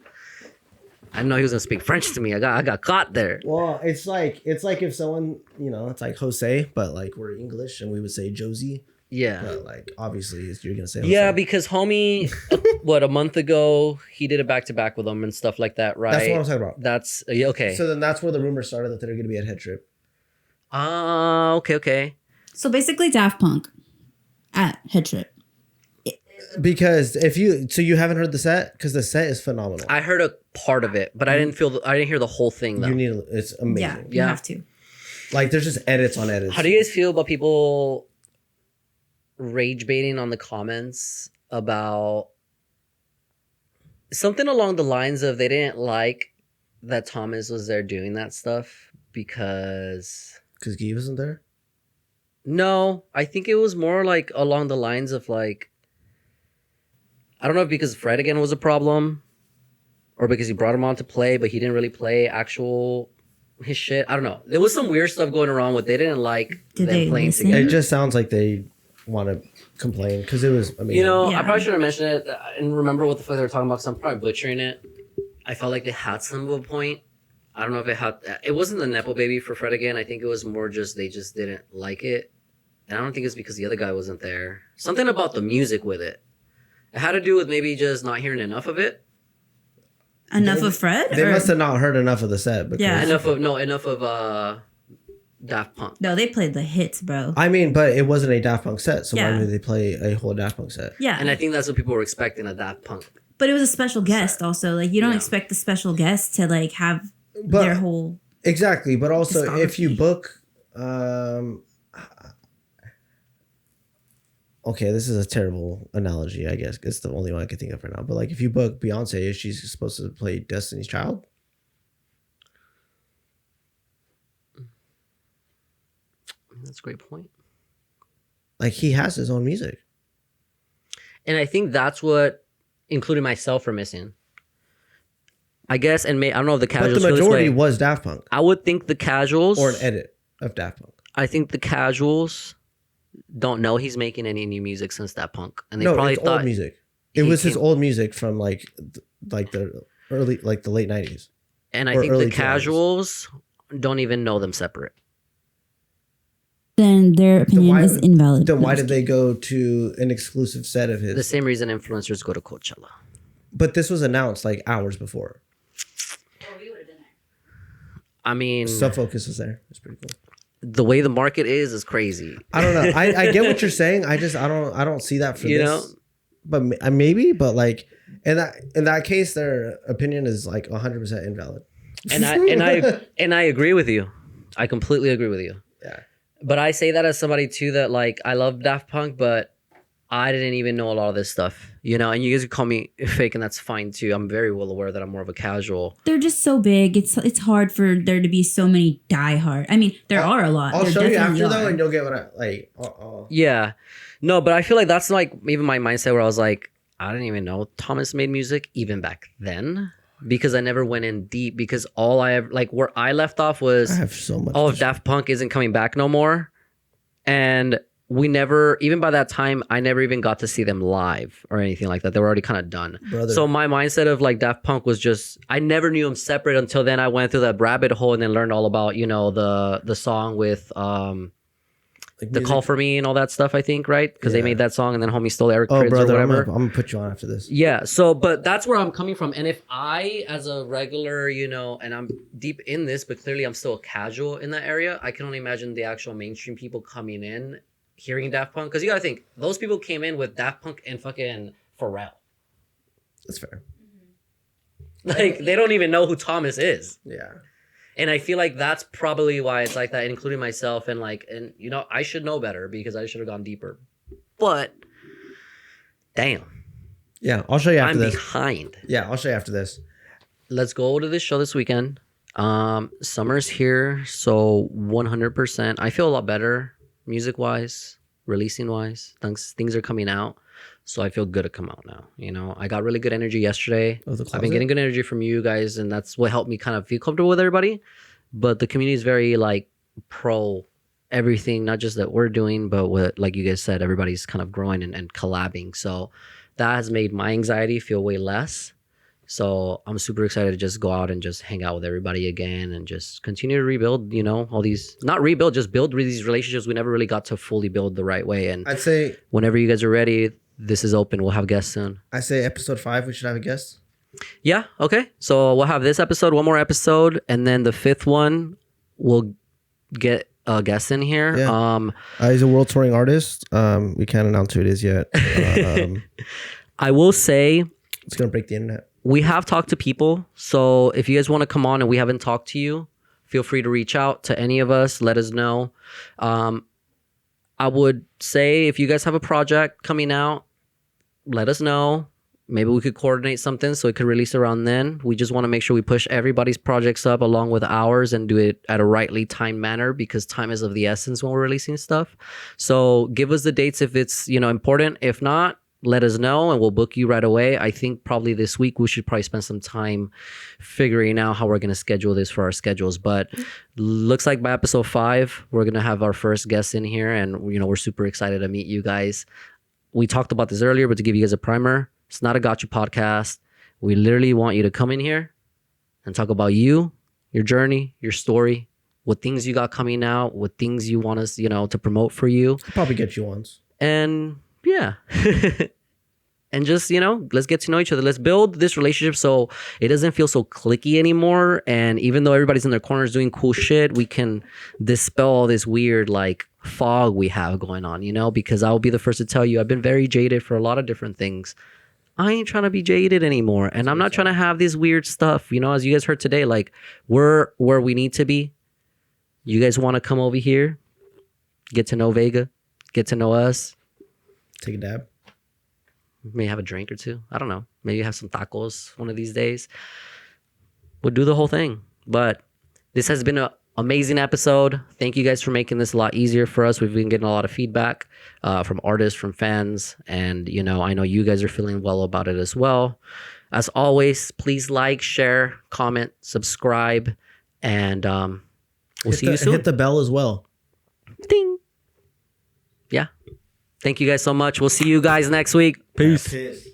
I didn't know he was gonna speak French to me. I got caught there. Well, it's like if someone, it's like Jose, but like we're English and we would say Josie. Yeah. But like obviously you're gonna say Jose. Yeah, because homie, a month ago he did a back-to-back with them and stuff like that, right? That's what I'm talking about. That's okay. So then that's where the rumor started that they're gonna be at Head Trip. Okay. So basically, Daft Punk at Head Trip. Because you haven't heard the set, because the set is phenomenal. I heard a part of it, but I didn't hear the whole thing though. It's amazing. Yeah, you have to. Like there's just edits on edits. How do you guys feel about people rage baiting on the comments about something along the lines of they didn't like that Thomas was there doing that stuff because Guy wasn't there? No, I think it was more like along the lines of like, I don't know if because Fred again was a problem or because he brought him on to play, but he didn't really play his shit. I don't know. There was some weird stuff going around with they didn't like them playing together. It just sounds like they want to complain because it was amazing. I probably should have mentioned it and remember what the fuck they were talking about because I'm probably butchering it. I felt like they had some of a point. I don't know if it wasn't the Nepo baby for Fred again. I think it was more just they just didn't like it. And I don't think it's because the other guy wasn't there. Something about the music with it. It had to do with maybe just not hearing enough of it. Enough of Fred? They must have not heard enough of the set. Yeah. Enough of Daft Punk. No, they played the hits, bro. I mean, but it wasn't a Daft Punk set, so Yeah. why did they play a whole Daft Punk set? Yeah. And I think that's what people were expecting, a Daft Punk. But it was a special guest also. Like, you don't expect the special guest to, like, have their whole... Exactly, but also if you book... okay, this is a terrible analogy, I guess. It's the only one I can think of right now. But, like, if you book Beyonce, is she supposed to play Destiny's Child? That's a great point. Like, he has his own music. And I think that's what, including myself, are missing. I guess, and I don't know if the casuals But the majority feel this way. was Daft Punk. I would think the casuals... Or an edit of Daft Punk. I think the casuals don't know he's making any new music since Daft Punk. And they No, probably it's thought... old music. It was his old music from, like the early, like the late 90s. And I or think the early 2000s. casuals don't even know them separate. Then their opinion is invalid. Then why did they go to an exclusive set of his? The same reason influencers go to Coachella. But this was announced like hours before. I mean, Sub Focus was there. It's pretty cool. The way the market is crazy. I don't know. I get what you're saying. I don't see that for You this. know? But maybe. But like in that case, their opinion is like 100% invalid. And I agree with you. I completely agree with you. Yeah. But I say that as somebody too that like I love Daft Punk, but I didn't even know a lot of this stuff, you know. And you guys can call me fake, and that's fine too. I'm very well aware that I'm more of a casual. They're just so big. It's hard for there to be so many diehard. I mean, there are a lot. I'll There show you definitely after though, are. and you'll get what I like. Yeah, no, but I feel like that's like even my mindset where I was like, I didn't even know Thomas made music even back then because I never went in deep because all I ever like where I left off was I have so much. oh, if Daft Punk isn't coming back no more. And we never, even by that time, I never even got to see them live or anything like that. They were already kind of done. Brother. So my mindset of like Daft Punk was just, I never knew them separate until then I went through that rabbit hole and then learned all about, you know, the song with like The Call for Me and all that stuff, I think, right? Because they Yeah. made that song and then homie stole Eric Oh, Prydz or brother, I'm whatever. gonna put you on after this. Yeah, so but that's where I'm coming from. And if I, as a regular, you know, and I'm deep in this, but clearly I'm still a casual in that area, I can only imagine the actual mainstream people coming in, hearing Daft Punk. Because you gotta think, those people came in with Daft Punk and fucking Pharrell. That's fair. Like, they don't even know who Thomas is. Yeah. And I feel like that's probably why it's like that, including myself. And like, and you know, I should know better because I should have gone deeper. But, damn. Yeah, I'll show you after I'm this. behind. Yeah, I'll show you after this. Let's go to this show this weekend. Summer's here, so 100%. I feel a lot better music-wise, releasing-wise. Things are coming out, so I feel good to come out now. You know, I got really good energy yesterday. Oh, the I've been closet? getting good energy from you guys, and that's what helped me kind of feel comfortable with everybody. But the community is very like pro everything, not just that we're doing, but what, like you guys said, everybody's kind of growing and collabing. So that has made my anxiety feel way less. So I'm super excited to just go out and just hang out with everybody again and just continue to rebuild, you know, all these, not rebuild, just build these relationships we never really got to fully build the right way. And I'd say whenever you guys are ready, this is open. We'll have guests soon. episode 5 we should have a guest. Yeah. Okay. So we'll have this episode, one more episode. And then the 5th one, we'll get a guest in here. Yeah. He's a world touring artist. We can't announce who it is yet. I will say It's gonna break the internet. we have talked to people. So if you guys want to come on and we haven't talked to you, feel free to reach out to any of us. Let us know. I would say if you guys have a project coming out, let us know. Maybe we could coordinate something so it could release around then. We just want to make sure we push everybody's projects up along with ours and do it at a rightly timed manner because time is of the essence when we're releasing stuff. So give us the dates if it's, you know, important. If not, let us know and we'll book you right away. I think probably this week we should probably spend some time figuring out how we're going to schedule this for our schedules. But looks like by episode 5, we're going to have our first guest in here and, you know, we're super excited to meet you guys. We talked about this earlier, but to give you guys a primer, it's not a gotcha podcast. We literally want you to come in here, and talk about you, your journey, your story, what things you got coming out, what things you want us, to promote for you. I'll probably get you once. And yeah. And just, let's get to know each other. Let's build this relationship so it doesn't feel so cliquey anymore. And even though everybody's in their corners doing cool shit, we can dispel all this weird like fog we have going on, because I'll be the first to tell you, I've been very jaded for a lot of different things. I ain't trying to be jaded anymore. And I'm not trying to have this weird stuff, as you guys heard today, like we're where we need to be. You guys want to come over here, get to know Vega, get to know us. Take a dab. Maybe have a drink or two. I don't know. Maybe have some tacos one of these days. We'll do the whole thing. But this has been an amazing episode. Thank you guys for making this a lot easier for us. We've been getting a lot of feedback from artists, from fans. And, I know you guys are feeling well about it as well. As always, please like, share, comment, subscribe. And we'll see you soon. Hit the bell as well. Ding. Yeah. Thank you guys so much. We'll see you guys next week. Peace. Peace.